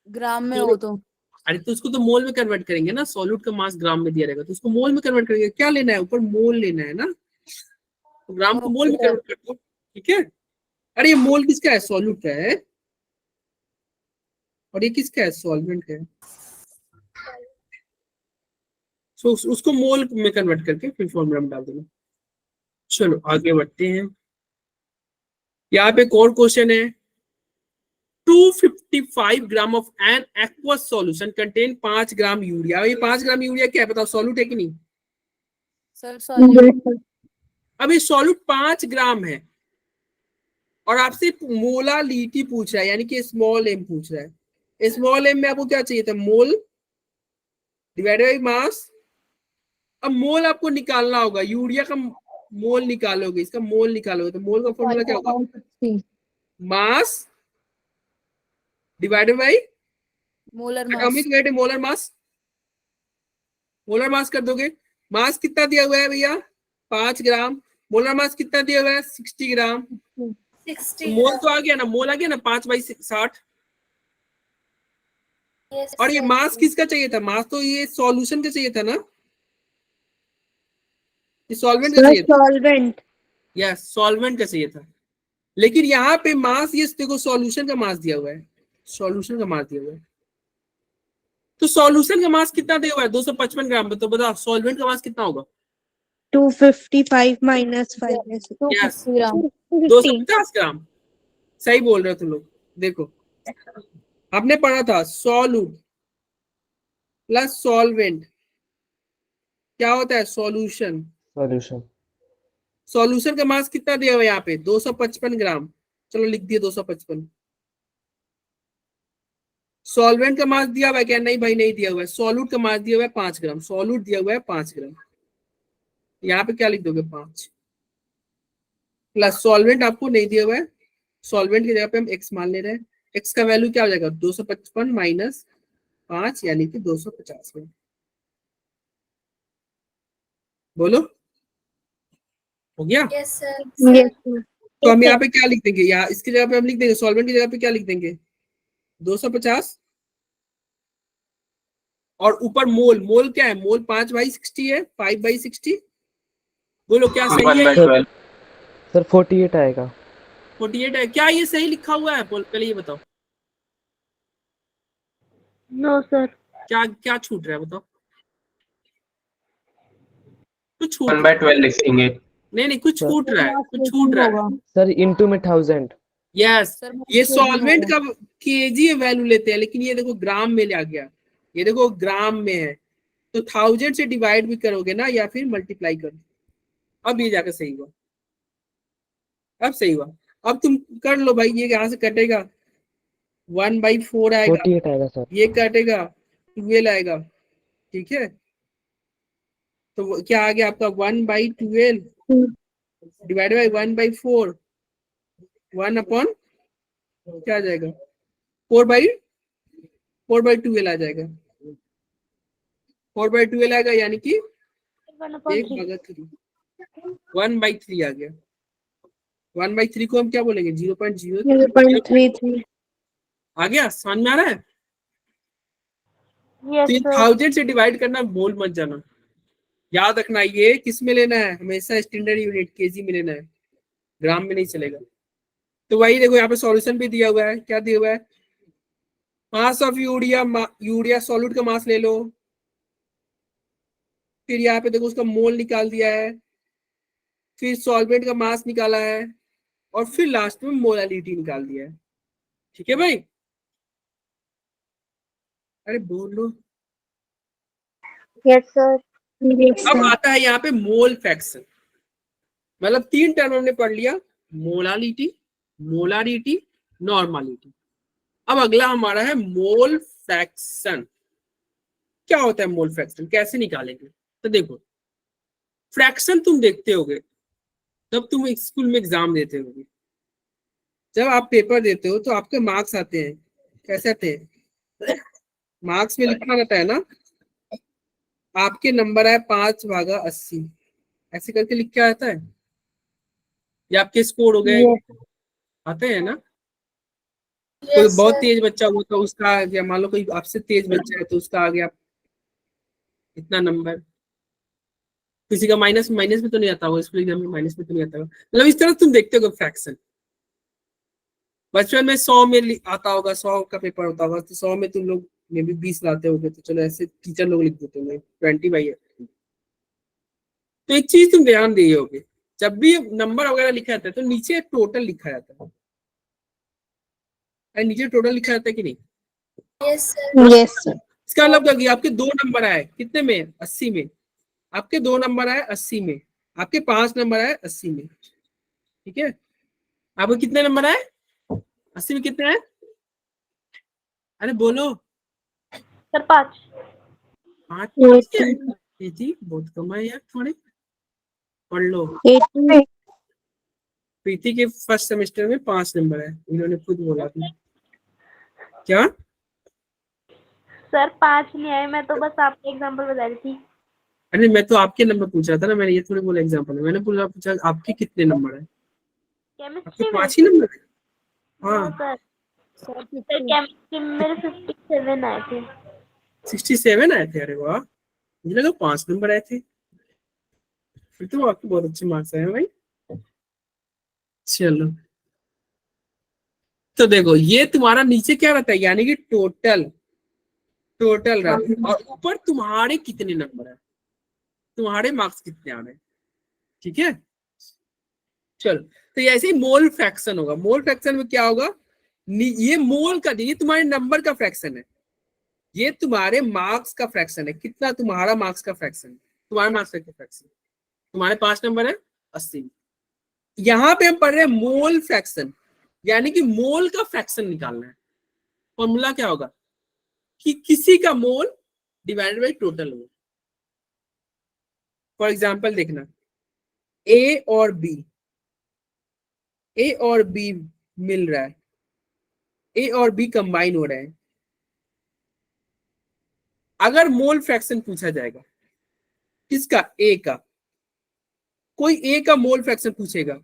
ग्राम में हो तो? अरे तो उसको तो मोल में कन्वर्ट करेंगे ना। सॉल्यूट का मास ग्राम में दिया रहेगा तो उसको मोल में कन्वर्ट करेंगे। क्या लेना है? ऊपर मोल लेना है ना, तो ग्राम को मोल में कन्वर्ट कर दो। ठीक है। अरे ये मोल किसका है? सॉल्यूट का है। और ये किसका है? सॉल्वेंट का है। सो उसको मोल में कन्वर्ट करके फिर फॉर्मूला में डाल देना। चलो आगे बढ़ते हैं। यहाँ पे एक और क्वेश्चन है। 255 gram of an aqueous solution contain 5 gram urea. ये 5 ग्राम यूरिया क्या है? बताओ सॉल्यूट है कि नहीं? Sir solute. अब ये सॉल्यूट 5 ग्राम है और आपसे मोलालिटी पूछ रहा है यानी कि स्मॉल एम पूछ रहा है। स्मॉल एम में आपको क्या चाहिए था? मोल डिवाइडेड बाय मास। अब मोल आपको निकालना होगा। यूरिया का मोल निकालोगे, इसका मोल निकालोगे तो मोल का फॉर्मूला क्या होगा? Mass divided by molar atomic weight molar mass. Molar mass कर दोगे। मास कितना दिया हुआ है भैया? 5 ग्राम। मोलर मास कितना दिया हुआ है? 60 ग्राम। 60. मोल तो आ गया ना, मोल आ गया ना 5/60। Yes, और ये sir. मास किसका चाहिए था? मास तो ये सॉल्यूशन का चाहिए था ना, ये सॉल्वेंट का चाहिए था। सॉल्वेंट। यस, सॉल्वेंट का चाहिए था। लेकिन यहाँ पे मास ये देखो सॉल्यूशन का मास दिया हुआ है। सॉल्यूशन का मास दिया हुआ है तो सॉल्यूशन का मास कितना दिया हुआ है? 255 ग्राम। तो बताओ सॉल्वेंट का मास कितना होगा? 255 माइनस 5 यस, 250 250 ग्राम। सही बोल रहे हो तुम लोग। देखो आपने पढ़ा था सॉल्यूट प्लस सॉल्वेंट क्या होता है? सॉल्यूशन। सॉल्यूशन। सॉल्यूशन का मास कितना दिया हुआ है यहाँ पे? 255 ग्राम। चलो लिख दिए 255। सॉल्वेंट का मास दिया हुआ है क्या? नहीं भाई नहीं दिया हुआ है। सॉल्यूट का मास दिया हुआ है 5 ग्राम। सॉल्यूट दिया हुआ है 5 ग्राम। यहाँ पे क्या लिख दोगे? 5 प्लस सॉल्वेंट आपको नहीं दिया हुआ है। सॉल्वेंट की जगह पे हम एक्स मान ले रहे हैं। एक्स का वैल्यू क्या हो जाएगा? 255 माइनस 5 यानी कि 250 में। बोलो हो गया? Yes, sir. तो हम यहाँ पे क्या लिख देंगे? यहाँ इसकी जगह पे हम लिख देंगे, सॉल्वेंट की जगह पे क्या लिख देंगे? 250 और ऊपर मोल। मोल क्या है? मोल 5/60 है। 5/60 बोलो क्या सही है? सर 48 आएगा। 48 है। क्या ये सही लिखा हुआ है? पहले ये बताओ नो सर। क्या क्या छूट रहा है? बताओ कुछ छूट 1/12 लिखेंगे। नहीं कुछ छूट रहा है, कुछ छूट रहा है। सर इनटू में 1000। यस, ये सॉल्वेंट का केजी वैल्यू लेते हैं लेकिन ये देखो ग्राम में आ गया। ये देखो ग्राम में है तो 1000 से डिवाइड भी करोगे ना या फिर मल्टीप्लाई करो। अब ये जाकर सही हुआ। अब सही हुआ। अब तुम कर लो भाई। ये यहाँ से कटेगा 1/4 आएगा। 48 आएगा सर। ये कटेगा 12 आएगा। ठीक है, तो क्या आ गया आपका? 1/12 डिवाइड बाई 1/4। 1/, क्या आ जाएगा? 4/12 आ जाएगा। 4/12 आएगा यानी कि 1/3। 1/3 आ गया। 1/3 को हम क्या बोलेंगे? 0.033 0.33। आ गया। समझ में आ रहा है? यस तो ये सर। 1000 से डिवाइड करना, बोल मत जाना, याद रखना। ये किस में लेना है, हमेशा स्टैंडर्ड यूनिट केजी में लेना है, ग्राम में नहीं चलेगा। तो वही देखो यहाँ पे सॉल्यूशन भी दिया हुआ है, क्या दिया हुआ है, mass of urea, urea solute का मास ले लो, फिर यहाँ पे देखो उसका मोल निकाल दिया है, फिर सॉल्वेंट का मास निकाला है, और फिर लास्ट में मोलालिटी निकाल दिया है। ठीक है भाई, अरे बोलो। Yes sir. अब आता है यहाँ पे मोल फ्रैक्शन, मतलब 3 टर्म हमने पढ़ लिया, मोलालिटी, मोलारिटी, नॉर्मालिटी। अब अगला हमारा है मोल फ्रैक्शन। क्या होता है मोल फ्रैक्शन, कैसे निकालेंगे? तो देखो, फ्रैक्शन तुम देखते होगे जब तुम एक स्कूल में एग्जाम देते होगे, जब आप पेपर देते हो तो आपके मार्क्स आते हैं, कैसे आते हैं, मार्क्स में लिखा रहता है ना, आपके नंबर आए 5/80, ऐसे करके लिख के आता है, या आपके स्कोर हो गए, आते हैं ना। कोई Yes, बहुत sir. तेज बच्चा हुआ तो उसका आ गया, मान लो कोई आपसे तेज बच्चा है तो उसका आ गया इतना नंबर, किसी का माइनस में तो नहीं आता होगा, स्कूल एग्जाम में माइनस में तो नहीं आता होगा, मतलब इस तरह तुम देखते हो फ्रैक्शन। बचपन में 100 में आता होगा, 100 का पेपर होता होगा, तो 100 में तुम लोग में भी 20 लाते होगे, तो चलो ऐसे टीचर लोग लिख देते होंगे 20/80। तो एक चीज तुम ध्यान दिए होगे, जब भी नंबर वगैरह लिखा जाता है तो नीचे टोटल लिखा जाता है, नीचे टोटल लिखा जाता है कि नहीं? Yes, sir. Yes, sir. इसका मतलब क्या किया, आपके 2 नंबर आए कितने में, 80 में, आपके 2 नंबर आए 80 में, आपके 5 नंबर आए 80 में। ठीक है, आपको कितने नंबर आए 80 में, कितने आए, अरे बोलो। सर 5। 5 जी बहुत कम है यार, थोड़े पढ़ लो। 80. प्रीति के फर्स्ट सेमेस्टर में 5 नंबर है, इन्होंने खुद बोला था। क्या सर 5 नहीं आए, मैं तो बस आपको एग्जांपल बता रही थी। अरे मैं तो आपके नंबर पूछ रहा था ना, मैंने ये थोड़ी बोला एग्जांपल में, मैंने पूछा आपके कितने नंबर है, आपके केमिस्ट्री में 5 ही नंबर है। हाँ सर, केमिस्ट्री में मेरे 57 आए थे। 67 आए थे, अरे वाह, मुझे लगा 5 नंबर आए थे, फिर तो आपके बहुत अच्छे मार्क्स आए हैं भाई। चलो, तो देखो ये तुम्हारा नीचे क्या रहता है, यानी कि टोटल रहता है, और ऊपर तुम्हारे कितने नंबर है, तुम्हारे मार्क्स कितने आ रहे हैं। ठीक है, चलो, तो ऐसे ही मोल फ्रैक्शन होगा। मोल फ्रैक्शन में क्या होगा, ये मोल का, ये तुम्हारे नंबर का फ्रैक्शन है, ये तुम्हारे मार्क्स का फ्रैक्शन है, कितना तुम्हारा मार्क्स का फ्रैक्शन है, तुम्हारे मार्क्स का फ्रैक्शन, तुम्हारे 5 नंबर है 80। यहाँ पे हम पढ़ रहे हैं मोल फ्रैक्शन, यानी कि मोल का फ्रैक्शन निकालना है। फॉर्मूला क्या होगा कि किसी का मोल divided by total mole. For example देखना, ए और बी मिल रहा है, ए और बी कंबाइन हो रहे हैं, अगर मोल फ्रैक्शन पूछा जाएगा किसका, ए का, कोई ए का मोल फ्रैक्शन पूछेगा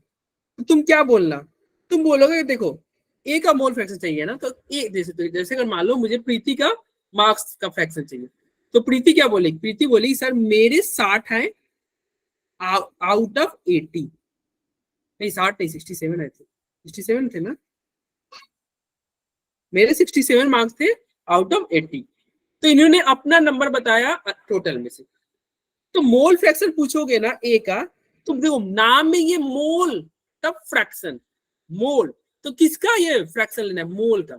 तो तुम क्या बोलना, तुम बोलोगे देखो ए का मोल फ्रैक्शन चाहिए ना, तो ए जैसे अगर मान लो मुझे प्रीति का मार्क्स का फ्रैक्शन चाहिए, तो प्रीति क्या बोलेगी, प्रीति बोलेगी सर मेरे 60 हैं आउट ऑफ 80, नहीं 60 नहीं 67 आए थे, 67 थे ना, मेरे 67 मार्क्स थे आउट ऑफ 80। तो इन्होंने अपना नंबर बताया टोटल में से। तो मोल फ्रैक्शन पूछोगे ना ए का, तो देखो नाम में ये मोल तब फ्रैक्शन, मोल, तो किसका ये फ्रैक्शन लेना है, मोल का।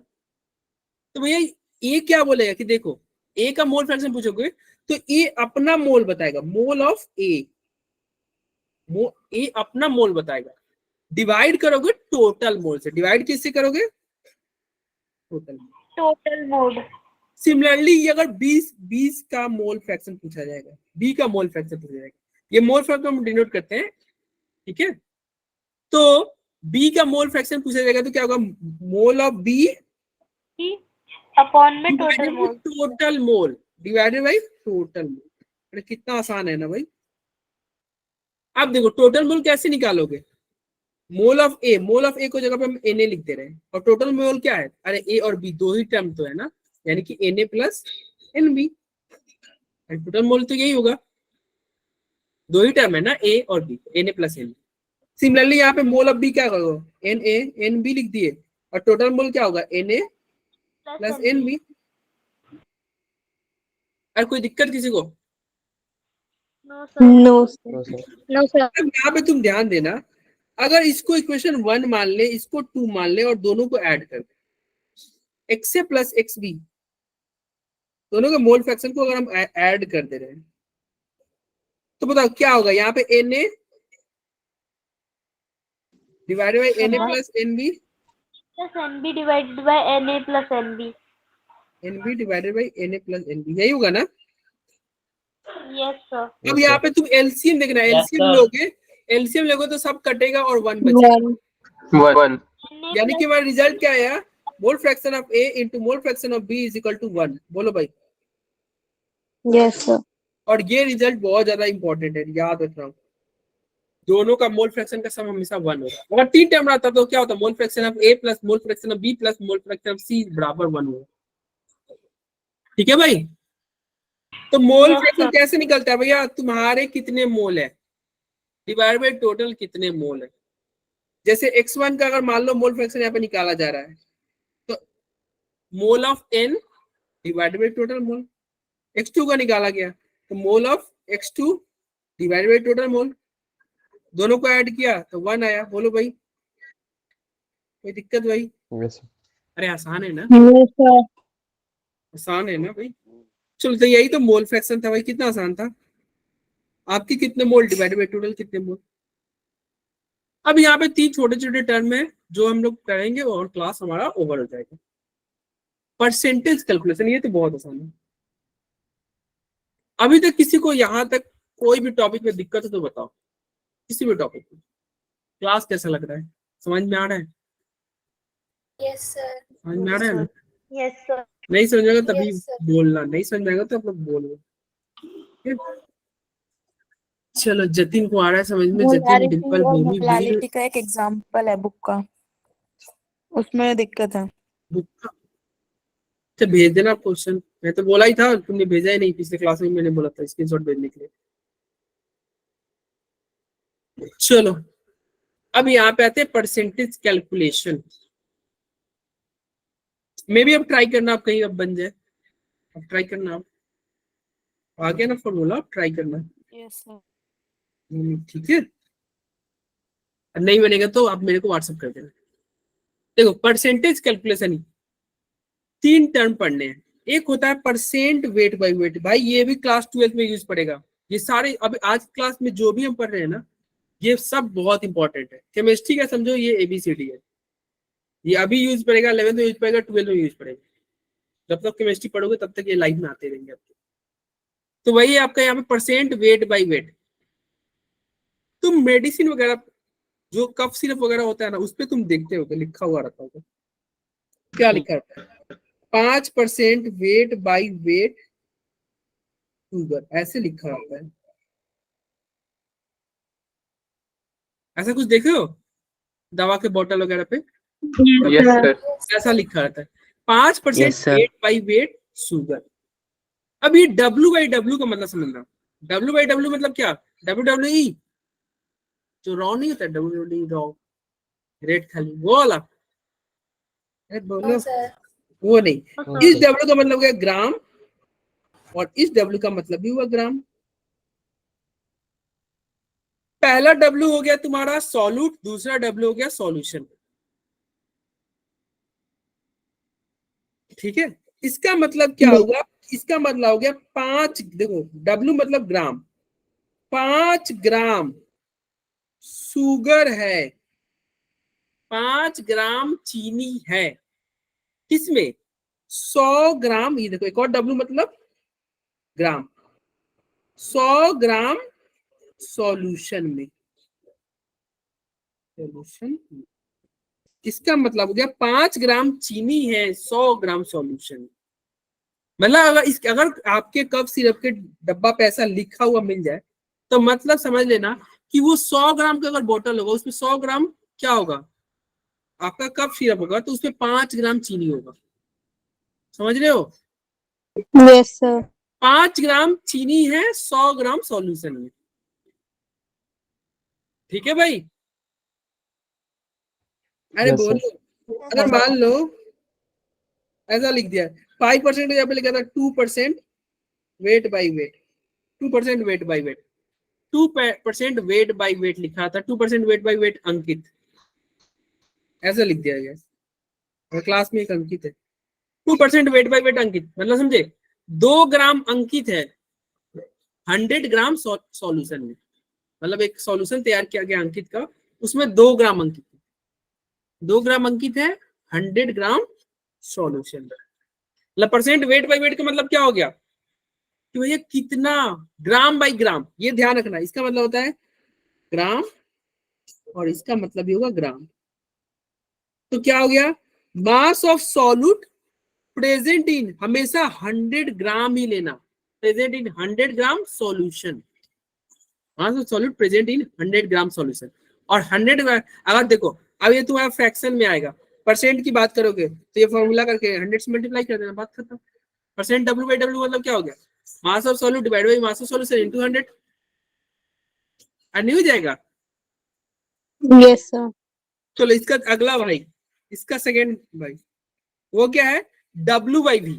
तो भैया ए क्या बोलेगा कि देखो ए का मोल फ्रैक्शन पूछोगे तो ए अपना मोल बताएगा, मोल ऑफ ए अपना मोल बताएगा, डिवाइड करोगे टोटल मोल से। डिवाइड किससे करोगे, टोटल मोड। सिमिलरली अगर 20 का मोल फ्रैक्शन पूछा जाएगा, बी का मोल फ्रैक्शन पूछा जाएगा, ये मोल फ्रैक्शन हम डिनोट करते हैं। ठीक है, तो बी का मोल फ्रैक्शन पूछा जाएगा तो क्या होगा, मोल ऑफ बी अपॉन में total mole, total mole divided by total mole. अरे कितना आसान है ना भाई। अब देखो टोटल मोल कैसे निकालोगे, मोल ऑफ ए को जगह पे हम Na लिख दे रहे हैं, और टोटल मोल क्या है, अरे ए और बी दो ही टर्म तो है ना, यानी कि Na plus NB। Total mole तो यही होगा, दो ही टर्म है ना, A और B, Na plus NB। Similarly यहाँ पे मोल ऑफ बी क्या होगा, Na NB लिख दिए, और टोटल मोल क्या होगा, Na प्लस NB। और कोई दिक्कत किसी को? No, sir. No sir. No, sir. अब यहाँ पे तुम ध्यान देना, अगर इसको इक्वेशन 1 मान ले, इसको 2 मान ले, और दोनों को ऐड कर दे, XA प्लस XB, दोनों के मोल फ्रैक्शन को अगर हम ऐड कर दे रहे हैं तो बताओ क्या होगा, यहाँ पे Na divided by Na plus NB, Plus NB divided by NA plus NB. NB divided by Na plus NB, यही होगा ना? Yes, sir. अब यहाँ पे तुम एलसीएम देखना, एलसीएम लोगे तो सब कटेगा और 1 बचेगा। 1 यानी कि हमारा रिजल्ट क्या आया, mole fraction of A into mole fraction of B is equal to 1। बोलो भाई। Yes, sir. और ये रिजल्ट बहुत ज्यादा इंपॉर्टेंट है, याद रखना, दोनों का मोल फ्रैक्शन का सम हमेशा 1 होगा। अगर 3 टर्म रहता तो क्या होता, मोल fraction of A plus mole fraction of B plus mole fraction of C बराबर 1 होगा। ठीक है भाई? तो मोल फ्रैक्शन कैसे निकलता है भैया, तुम्हारे कितने मोल है डिवाइड बाय टोटल कितने मोल है। जैसे x1 का अगर मान लो मोल फ्रैक्शन यहाँ पे निकाला जा रहा है, तो mole of n divide by total mole, x2 का निकाला गया तो mole of x2 divide by total mole, दोनों को ऐड किया तो 1 आया। बोलो भाई, कोई दिक्कत भाई? अरे आसान है ना, Yes, sir. आसान है ना भाई। चलो तो यही तो मोल फ्रैक्शन था भाई, कितना आसान था। आपके कितने मोल डिवाइड बाय टोटल कितने मोल। अब यहाँ पे 3 छोटे छोटे टर्म है जो हम लोग करेंगे और क्लास हमारा ओवर हो जाएगा। परसेंटेज कैलकुलेशन, ये तो बहुत आसान है। अभी तक किसी को यहाँ तक कोई भी टॉपिक में दिक्कत है तो बताओ, किसी भी टॉपिक में। क्लास कैसा लग रहा है, समझ में आ रहा है? Yes, sir. समझ में आ रहा है ना? Yes, sir. नहीं समझेगा तभी Yes, sir. बोलना, नहीं समझेगा तो आप लोग बोलो। ठीक है? चलो जतिन को आ रहा है समझ में, जतिन डिंपल भूमि वीर मोलालिटी का एक एग्जांपल है बुक का, उसमें दिक्कत है। अच्छा भेज देना क्वेश्चन, मैं तो बोला ही था, तुमने भेजा ही नहीं। पिछले क्लास में मैंने बोला था स्क्रीनशॉट भेजने के लिए। चलो अब यहाँ पे आते हैं परसेंटेज कैलकुलेशन में भी अब ट्राई करना, आप कहीं अब बन जाए, अब ट्राई करना। आप आ गया ना फॉर्मूला, अब ट्राई करना। Yes sir. ठीक है, नहीं बनेगा तो आप मेरे को व्हाट्सएप कर देना। देखो परसेंटेज कैलकुलेशन 3 टर्म पढ़ने हैं। एक होता है परसेंट वेट बाय वेट, भाई ये भी क्लास 12 में यूज पड़ेगा। ये सारे अब आज क्लास में जो भी हम पढ़ रहे हैं ना, ये सब बहुत इंपॉर्टेंट है। केमिस्ट्री का समझो ये ABCD है, ये अभी यूज पड़ेगा, 11th में यूज पड़ेगा, 12th में यूज पड़ेगा। जब तक केमिस्ट्री पढ़ोगे तब तक ये लाइफ में आते रहेंगे आपके। तो वही है आपका यहाँ पे परसेंट वेट बाय वेट। तुम मेडिसिन वगैरह जो कफ सिरप वगैरह होता है ना, उस पर तुम देखते हो लिखा हुआ रहता होगा, क्या लिखा रहता है, 5% वेट बाय वेट शुगर, ऐसे लिखा रहता है। ऐसा कुछ देखे हो दवा के बोतल वगैरह पे? Yes sir. ऐसा लिखा रहता है 5% Yes, sir. Weight by weight sugar. अब ये W/W का मतलब समझना। W/W मतलब क्या, WWE जो रॉ नहीं होता, WWE रॉ रेट खाली वो वाला, अरे बोलो No, sir. वो नहीं। इस W का मतलब हो गया ग्राम, और इस W का मतलब भी हुआ ग्राम। पहला W हो गया तुम्हारा सॉल्यूट, दूसरा W हो गया सॉल्यूशन। ठीक है, इसका मतलब क्या हुआ, इसका मतलब हो गया 5, देखो W मतलब ग्राम, 5 ग्राम शुगर है, 5 ग्राम चीनी है, किसमें, 100 ग्राम, ये देखो एक और W मतलब ग्राम, 100 ग्राम सॉल्यूशन में, सॉल्यूशन। इसका मतलब हो गया 5 ग्राम चीनी है 100 ग्राम सॉल्यूशन। मतलब अगर आपके कफ सिरप के डब्बा पे ऐसा लिखा हुआ मिल जाए तो मतलब समझ लेना कि वो 100 ग्राम का अगर बोतल होगा, उसमें 100 ग्राम क्या होगा, आपका कफ सिरप होगा, तो उसमें 5 ग्राम चीनी होगा। समझ रहे हो? Yes, sir. 5 ग्राम चीनी है 100 ग्राम सॉल्यूशन में, ठीक है भाई। अरे Yes, sir. बोलो, अगर मान लो ऐसा लिख दिया 5% यहाँ पे लिखा था 2% weight by wait, 2% weight by wait, 2% weight by wait लिखा था, 2% वेट बाई वेट अंकित, ऐसा लिख दिया गया और क्लास में एक अंकित है, 2% वेट बाई वेट अंकित, मतलब समझे 2 ग्राम अंकित है 100 ग्राम सॉल्यूशन में, मतलब एक सॉल्यूशन तैयार किया गया अंकित का, उसमें 2 ग्राम अंकित है, 2 ग्राम अंकित है 100 ग्राम सॉल्यूशन। मतलब परसेंट वेट बाई वेट का मतलब क्या हो गया कि भैया कितना ग्राम बाई ग्राम, ये ध्यान रखना, इसका मतलब होता है ग्राम और इसका मतलब भी होगा ग्राम। तो क्या हो गया, mass of solute present in, हमेशा 100 ग्राम ही लेना, present in 100 gram solution, mass of solute present in 100 gram solution. और 100 अगर देखो अब ये तुम्हारा फ्रैक्शन में आएगा, परसेंट की बात करोगे तो ये फॉर्मूला करके 100 से मल्टीप्लाई कर देना, बात खत्म। परसेंट W बाई W मतलब क्या हो गया, mass of solute divide by mass of solution into 100, नहीं हो जाएगा। Yes, sir. चलो इसका अगला भाई, इसका सेकेंड भाई वो क्या है, W बाई V,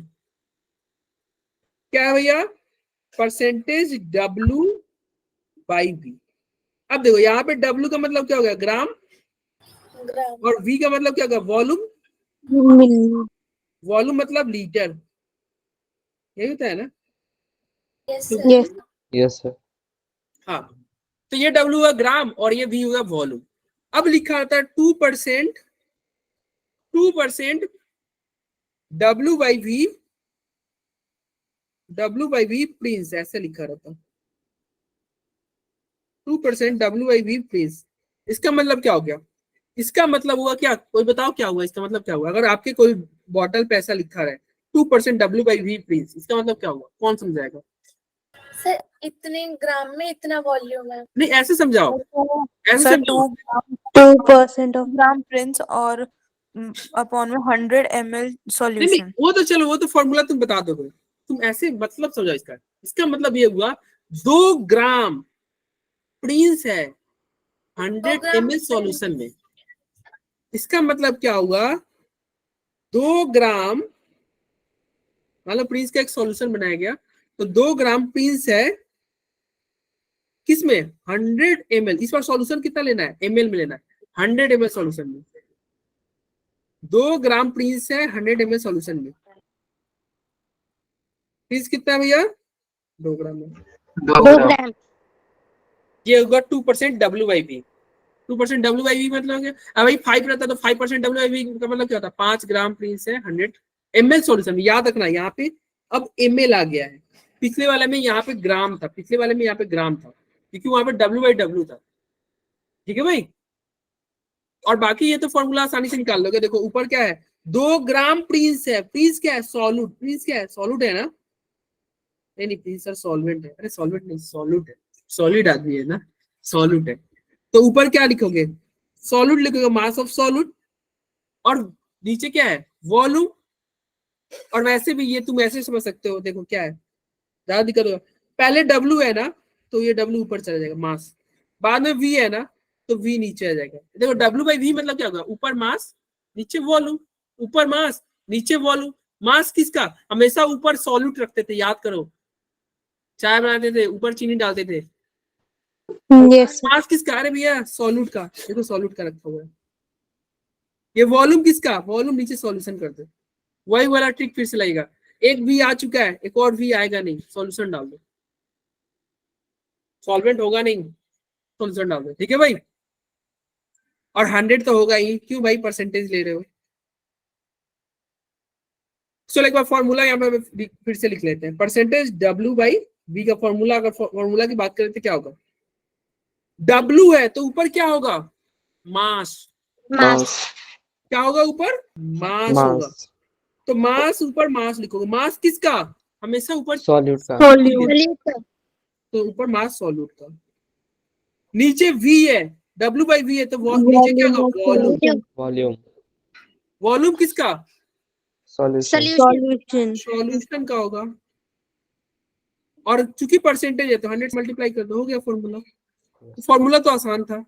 क्या है भैया, परसेंटेज W बाई V। अब देखो यहाँ पे W का मतलब क्या हो गया, ग्राम, और V का मतलब क्या होगा, वॉल्यूम, वॉल्यूम मतलब लीटर, यही होता है ना। Yes, तो sir. Yes. Yes, sir. हाँ, तो ये W हुआ ग्राम और ये V हुआ वॉल्यूम। अब लिखा था 2% W by V, W by V Prince, ऐसे लिखा रहता, 2% W बाई V प्रिंस। इसका मतलब क्या हो गया, इसका मतलब हुआ क्या, कोई बताओ क्या हुआ, इसका मतलब क्या हुआ, अगर आपके कोई बॉटल पे ऐसा लिखा रहे 2% W बाई V प्रिंस, इसका मतलब क्या हुआ, कौन समझाएगा। सर इतने ग्राम में इतना वॉल्यूम है। नहीं ऐसे समझाओ, ऐसे सर समझाओ। 2% of ग्राम प्रिंस और अपॉन में 100 ml नहीं सॉल्यूशन। वो तो चलो, वो तो फॉर्मूला तुम बता दोगे, तुम ऐसे मतलब समझाओ इसका। इसका मतलब ये हुआ 2 ग्राम प्रिंस है 100 ml सॉल्यूशन में, इसका मतलब क्या हुआ 2 ग्राम, मतलब प्रिंस का एक सॉल्यूशन बनाया गया, तो 2 ग्राम प्रिंस है किसमें, 100 ml, इस बार सॉल्यूशन कितना लेना है, ml में लेना है, 100 ml सॉल्यूशन में, 2 ग्राम प्रिंस है 100 ml सॉल्यूशन में, प्रिंस कितना है भैया, 2 ग्राम में, 2 grams. ये होगा 2% W by V, 2% W by V मतलब क्या, अब भाई 5 रहता तो 5% W बाई V का मतलब क्या होता, 5 ग्राम प्रिंस है 100 ml सॉल्यूशन में, याद रखना यहाँ पे अब ml आ गया है, पिछले वाले में यहाँ पे ग्राम था, पिछले वाले में यहाँ पे ग्राम था, क्योंकि वहां पे W बाई W था, ठीक है भाई। और बाकी ये तो फॉर्मूला आसानी से निकाल लोगे, देखो ऊपर क्या है, 2 ग्राम प्रिंस है, प्रिंस क्या है, सॉल्यूट, प्रिंस क्या है, सॉल्यूट है ना, नहीं प्रिंस सर सॉल्वेंट है, अरे सॉल्वेंट नहीं सॉल्यूट है, सॉलिड आदमी है ना, सॉल्यूट है। तो ऊपर क्या लिखोगे, सॉल्यूट लिखोगे, मास ऑफ सॉल्यूट, और नीचे क्या है, वॉल्यूम। और वैसे भी ये तुम ऐसे समझ सकते हो, देखो क्या है, ज्यादा दिक्कत होगा, पहले W है ना, तो ये W ऊपर चला जाएगा मास, बाद में V है ना, तो V नीचे आ जाएगा। देखो W बाई V मतलब क्या होगा, ऊपर मास नीचे वॉल्यूम, ऊपर मास नीचे वॉल्यूम। मास किसका, हमेशा ऊपर सॉल्यूट रखते थे, याद करो, चाय बनाते थे ऊपर चीनी डालते थे, Yes. मास किसका, अरे भैया सॉल्यूट का, देखो सॉल्यूट का रखा हुआ है। ये वॉल्यूम किसका, वॉल्यूम नीचे सॉल्यूशन करते, वही वाला ट्रिक फिर से लगेगा, एक V आ चुका है, एक और V आएगा नहीं, सॉल्यूशन डाल दो, सॉल्वेंट होगा नहीं, सॉल्यूशन डाल दो, ठीक है भाई। और 100 तो होगा ही, क्यों भाई परसेंटेज ले रहे हो। चलो एक बार फॉर्मूला यहाँ पे फिर से लिख लेते हैं, परसेंटेज W बाई V का फॉर्मूला, अगर फॉर्मूला की बात करें तो क्या होगा, W है तो ऊपर क्या होगा, मास, क्या होगा ऊपर, मास होगा, Mass. तो मास ऊपर मास लिखोगे, मास किसका, हमेशा ऊपर Solute का. तो ऊपर मास सॉल्यूट का, नीचे V है, W बाई V है, तो नीचे क्या होगा, वॉल्यूम, Volume. वॉल्यूम किसका, सॉल्यूशन Solution. सॉल्यूशन का होगा, और चूंकि परसेंटेज है तो 100 मल्टीप्लाई कर दो, हो गया फॉर्मूला। फॉर्मूला तो आसान था,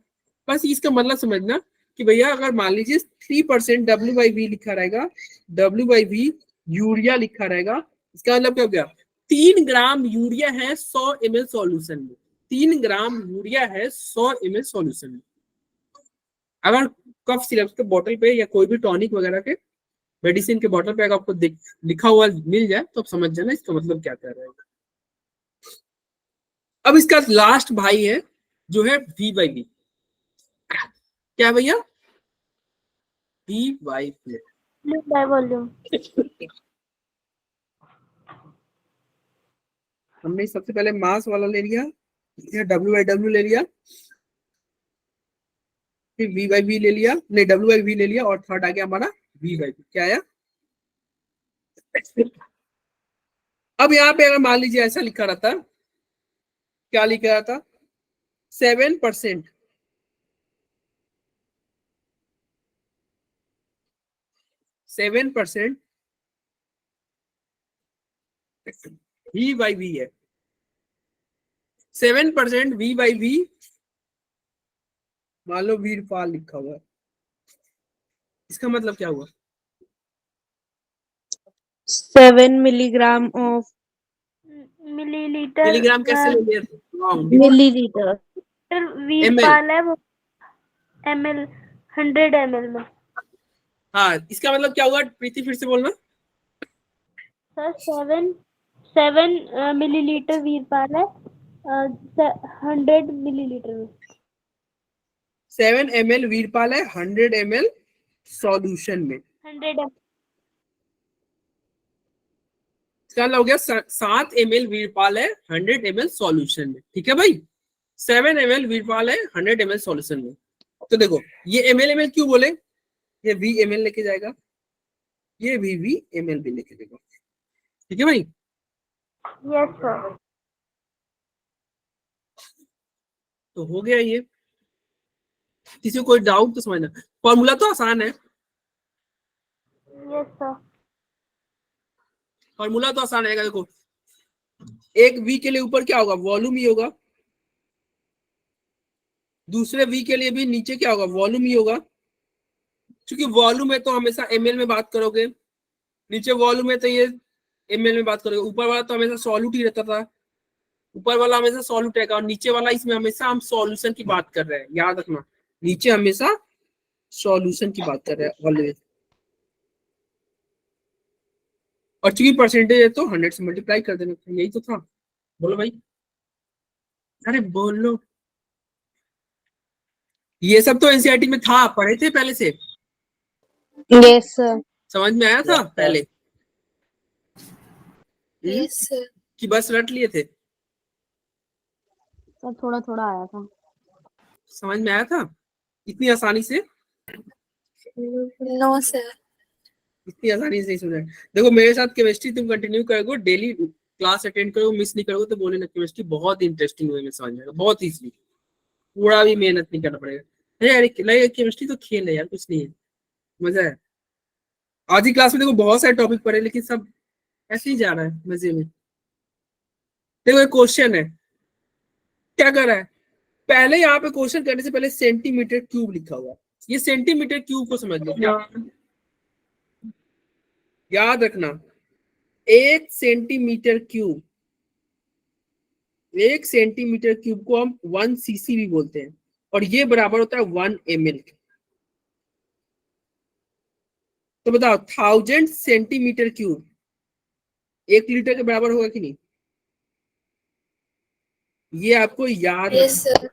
बस इसका मतलब समझना कि भैया अगर मान लीजिए 3% W/V लिखा रहेगा, W/V यूरिया लिखा रहेगा, इसका मतलब क्या हो गया, 3 ग्राम यूरिया है 100 ml सॉल्यूशन में, 3 ग्राम यूरिया है 100 ml सॉल्यूशन में। अगर कफ सिरप के बोतल पे या कोई भी टॉनिक वगैरह के मेडिसिन के बोतल पे अगर आपको लिखा हुआ मिल जाए तो आप समझ जाना इसका मतलब क्या कह रहा है। अब इसका लास्ट भाई है जो है V/V, क्या है भैया, V/V। By volume. हमने सबसे पहले मास वाला ले लिया, W/W ले लिया, फिर V/V ले लिया, नहीं W/V ले लिया, और थर्ड आ गया हमारा V/V। क्या आया, अब यहाँ पे अगर मान लीजिए ऐसा लिखा रहता, क्या लिखा रहता, 7% V/V है, 7% V/V, मान लो वीरपाल लिखा हुआ है, इसका मतलब क्या हुआ, 7 milligram of मिलीलीटर। मिलीग्राम कैसे ले लिया, milliliter. वीरपाल है वो ml 100 ml में। हाँ, इसका मतलब क्या हुआ, प्रीति फिर से बोलना। सर 7 मिलीलीटर वीरपाल है 100 मिलीलीटर में। 7 ml वीरपाल है 100 ml सॉल्यूशन में। 100 ml। इसका मतलब हो गया 7 ml वीरपाल है 100 ml सॉल्यूशन में। ठीक है भाई, 7 ml वीरपाल है 100 ml सॉल्यूशन में। तो देखो ये ml क्यों बोले, ये V ml लेके जाएगा, ये V ml भी लेके जाएगा। ठीक है भाई, यस सर। तो हो गया ये। किसी को कोई डाउट तो समझना, फॉर्मूला तो आसान है, यस सर। फॉर्मूला तो आसान है। देखो एक V के लिए ऊपर क्या होगा, वॉल्यूम ही होगा, दूसरे V के लिए भी नीचे क्या होगा, वॉल्यूम ही होगा। क्योंकि वॉल्यूम है तो हमेशा ml में बात करोगे, नीचे वॉल्यूम है तो ये ml में बात करोगे, ऊपर वाला तो हमेशा सॉल्यूट ही रहता था, ऊपर वाला हमेशा सॉल्यूट रहेगा, और नीचे वाला इसमें हमेशा हम सॉल्यूशन की बात कर रहे हैं, याद रखना, नीचे हमेशा सॉल्यूशन की बात कर रहे हैं ऑलवेज। और चूंकि परसेंटेज है तो 100 से मल्टीप्लाई कर देना, यही तो था। बोलो भाई, अरे बोलो, ये सब तो एनसीईआरटी में था, पढ़े थे पहले से, Yes, sir. समझ में आया था पहले, यस सर। कि बस रट लिए थे, सर थोड़ा थोड़ा आया था। समझ में आया था इतनी आसानी से, नो सर। इतनी आसानी से नहीं सुना है। देखो मेरे साथ केमिस्ट्री तुम कंटिन्यू करोगे, डेली क्लास अटेंड करोगे, मिस नहीं करोगे तो बोले ना केमिस्ट्री बहुत इंटरेस्टिंग वे में समझ जाएगा, बहुत इजीली, पूरा भी मेहनत नहीं करना पड़ेगा। अरे यार केमिस्ट्री तो खेल है यार, कुछ नहीं है, मजा है। आज ही क्लास में देखो बहुत सारे टॉपिक पढ़े, लेकिन सब ऐसे ही जा रहा है मजे में। देखो एक क्वेश्चन है, क्या कर रहा है, पहले यहाँ पे क्वेश्चन करने से पहले सेंटीमीटर क्यूब लिखा हुआ है, ये सेंटीमीटर क्यूब को समझ लो, याद रखना 1 सेंटीमीटर क्यूब, 1 सेंटीमीटर क्यूब को हम 1 cc भी बोलते हैं, और ये बराबर होता है 1 ml। तो बताओ 1000 सेंटीमीटर क्यूब 1 लीटर के बराबर होगा कि नहीं, ये आपको याद यस रखना। सर।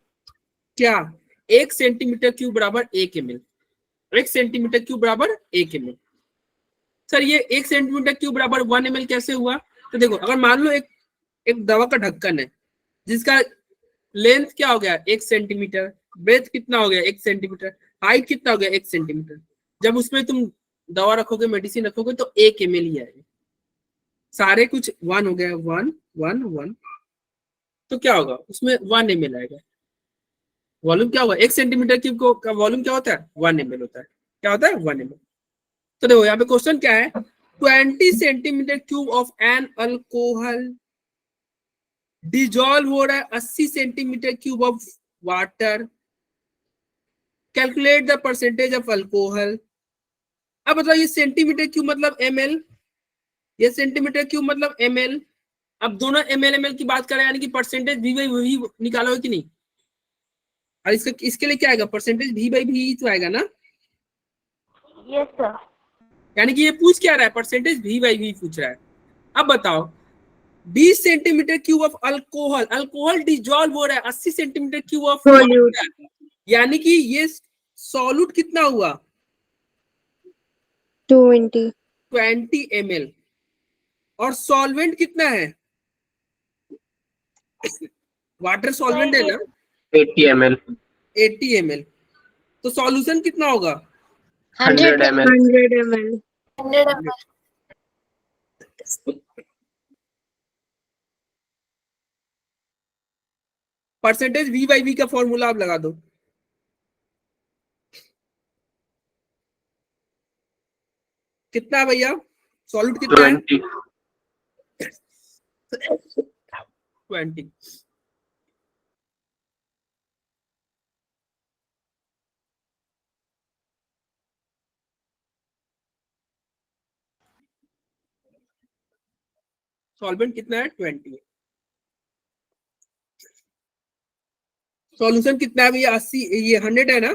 क्या 1 सेंटीमीटर क्यूब बराबर 1 ml, 1 सेंटीमीटर क्यूब बराबर 1 ml। सर ये 1 सेंटीमीटर क्यूब बराबर 1 ml कैसे हुआ, तो देखो अगर मान लो एक दवा का ढक्कन है जिसका लेंथ क्या हो गया 1 सेंटीमीटर, ब्रेथ कितना हो गया 1 सेंटीमीटर, हाइट कितना हो गया 1 सेंटीमीटर, जब उसमें तुम दवा रखोगे, मेडिसिन रखोगे तो 1 ml ही आएगा, सारे कुछ 1 हो गया, 1 1 1, तो क्या होगा उसमें 1 ml आएगा। वॉल्यूम क्या होगा, 1 सेंटीमीटर क्यूब का वॉल्यूम क्या होता है 1 ml होता है, क्या होता है 1 ml। तो देखो यहाँ पे क्वेश्चन क्या है, 20 centimetre cube of an alcohol dissolve हो रहा है 80 centimetre cube of water. Calculate the percentage of alcohol. अब बताओ ये सेंटीमीटर क्यूब मतलब ml, ये सेंटीमीटर क्यूब मतलब ml। अब दोनों ml की बात करें यानी कि परसेंटेज v बाई v निकालो है कि नहीं। और इसके लिए क्या आएगा, परसेंटेज v बाई v तो आएगा ना। Yes sir. यानी कि ये पूछ क्या रहा है, परसेंटेज v बाई v पूछ रहा है। अब बताओ 20 centimetre cube of alcohol, alcohol dissolve हो रहा है 80 centimetre cube of Solute. Water, यानी कि ये सॉल्यूट कितना हुआ 20. 20 ml। और सॉल्वेंट कितना है, वाटर सॉल्वेंट है ना 80 ml 80 ml। तो सॉल्यूशन कितना होगा 100 ml 100 ml. 100 ml। Percentage v by v का फॉर्मूला आप लगा दो। कितना है भैया, सॉल्यूट कितना है 20। सॉल्वेंट कितना है 20। सॉल्यूशन कितना है भैया 80, ये 100 है ना।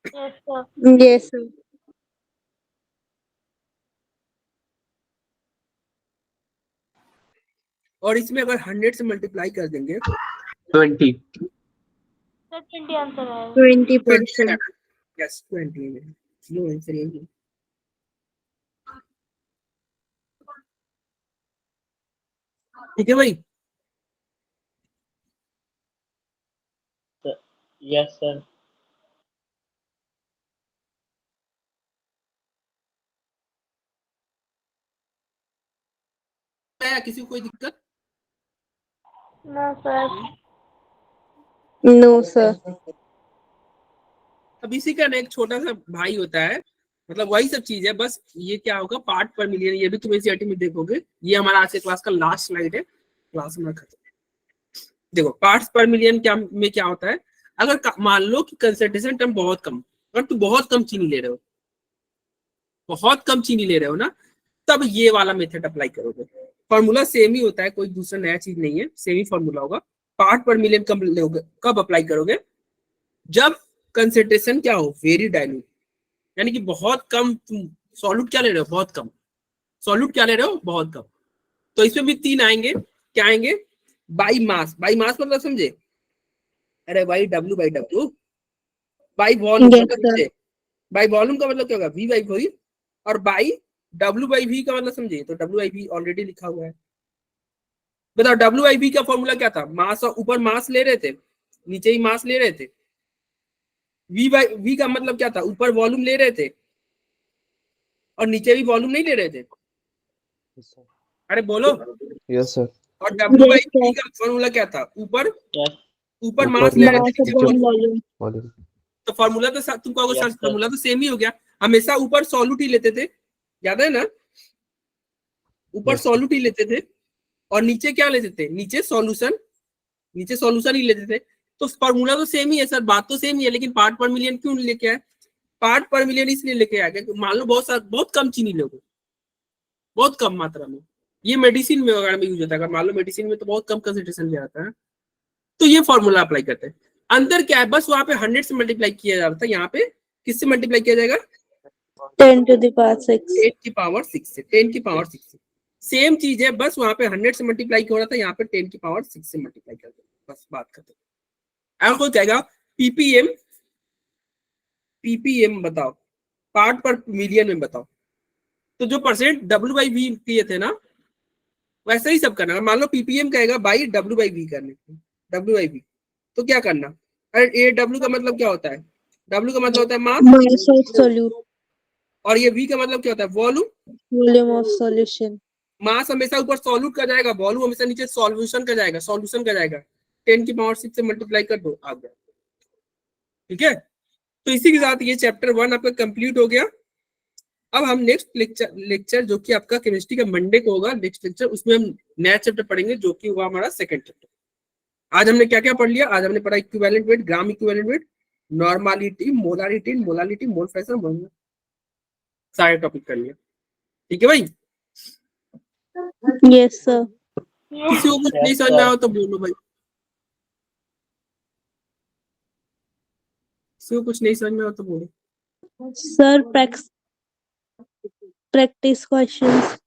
Yes sir. Yes, sir. और इसमें अगर 100 से मल्टीप्लाई कर देंगे 20 सर 20 आंसर है। 20%. यस 20 में नो आंसर ये। ठीक है भाई। yes sir किसी को कोई दिक्कत। No sir. No, sir. अब इसी का ना एक छोटा सा भाई होता है, मतलब वही सब चीज है, बस ये क्या होगा पार्ट पर मिलियन, ये भी तुम एनसीईआरटी में देखोगे। ये हमारा आज के क्लास का लास्ट स्लाइड है, क्लास हमारा खत्म। देखो पार्ट्स पर मिलियन क्या में क्या होता है, अगर मान लो कि कंसंट्रेशन टर्म बहुत कम, अगर तुम बहुत कम चीनी ले रहे हो, बहुत कम चीनी ले रहे हो ना, तब ये वाला मेथड अप्लाई करोगे। फॉर्मूला सेम ही होता है, कोई दूसरा नया चीज नहीं है, सेम ही फॉर्मूला होगा। पार्ट पर मिलियन कब लोगे, कब अप्लाई करोगे, जब कंसंट्रेशन क्या हो वेरी डाइल्यूट, यानी कि बहुत कम तुम सॉल्यूट क्या ले रहे हो, बहुत कम सॉल्यूट क्या ले रहे हो, बहुत कम। तो इसमें भी 3 आएंगे, क्या आएंगे, बाई मास। बाई मास मतलब समझे, अरे भाई W by W, by volume Yes, मतलब sir. समझे, बाई वॉल्यूम का मतलब क्या होगा V बाई V, और बाई W बाई V का मतलब समझे, तो W बाई V ऑलरेडी लिखा हुआ है। बताओ W बाई V का फॉर्मूला क्या था, मास, और ऊपर मास ले रहे थे, नीचे ही मास ले रहे थे। V बाई V का मतलब क्या था, ऊपर वॉल्यूम ले रहे थे और नीचे भी वॉल्यूम नहीं ले रहे थे। अरे बोलो। Yes sir. और W by Yes, sir. V का फॉर्मूला क्या था, ऊपर yes ऊपर मास ले रहे थे, Mass नीचे upon volume। volume. तो फॉर्मूला तो तुम कहोगे Yes, सर sir. फॉर्मूला तो सेम ही हो गया, हमेशा ऊपर सॉल्यूट ही लेते थे, याद है ना, ऊपर Yes, sir. सॉल्यूट ही लेते थे और नीचे क्या लेते थे, नीचे सॉल्यूशन ही लेते थे। तो फॉर्मूला तो सेम ही है सर, बात तो सेम ही है, लेकिन पार्ट पर मिलियन क्यों लेके आए, पार्ट पर मिलियन इसलिए लेके आ गए, मान लो बहुत कम चीनी लोगे, बहुत कम मात्रा में, ये मेडिसिन में वगैरह में यूज होता है, अगर मान लो मेडिसिन में तो बहुत कम कंसेंट्रेशन लिया जाता है, तो ये फॉर्मूला अप्लाई करते हैं। अंदर क्या है, बस वहां पे 100 से मल्टीप्लाई किया जाता है, यहाँ पे किससे मल्टीप्लाई किया जाएगा 10 to the power 6. 8 की पावर 6 से, 10 की पावर 6 से। सेम चीज है, बस वहां पे 100 से मल्टीप्लाई हो रहा था, यहाँ पे 10 की पावर 6 से मल्टीप्लाई कर दो, बस बात खत्म। अगर कोई कहेगा पीपीएम बताओ, पार्ट पर मिलियन में बताओ, तो जो परसेंट W बाई V किए थे ना, वैसे ही सब करना। मान लो पीपीएम कहेगा बाई W बाई V करने, W बाई V, तो क्या करना, अरे ये W का मतलब क्या होता है, W का मतलब होता है मास, Mass of solute. और ये V का मतलब क्या होता है वॉल्यूम। Volume of solution. मास हमेशा ऊपर सॉल्यूट का जाएगा, वॉल्यूम हमेशा नीचे सॉल्यूशन का जाएगा, 10 की पावर 6 से मल्टीप्लाई कर दो, आ गया। ठीक है, तो इसी के साथ ये चैप्टर 1 आपका कंप्लीट हो गया। अब हम नेक्स्ट लेक्चर जो कि आपका केमिस्ट्री का मंडे को होगा, नेक्स्ट लेक्चर, उसमें हम नया चैप्टर पढ़ेंगे जो कि हुआ हमारा सेकंड चैप्टर। आज हमने क्या क्या पढ़ लिया? आज हमने पढ़ा equivalent weight, gram equivalent weight, normality, molality, mole fraction, सारे टॉपिक कर लिया। ठीक है भाई? Yes, sir. किसी को कुछ नहीं समझ में आया तो बोलो भाई, किसी को कुछ नहीं समझ में आया तो बोलो। Sir, practice questions.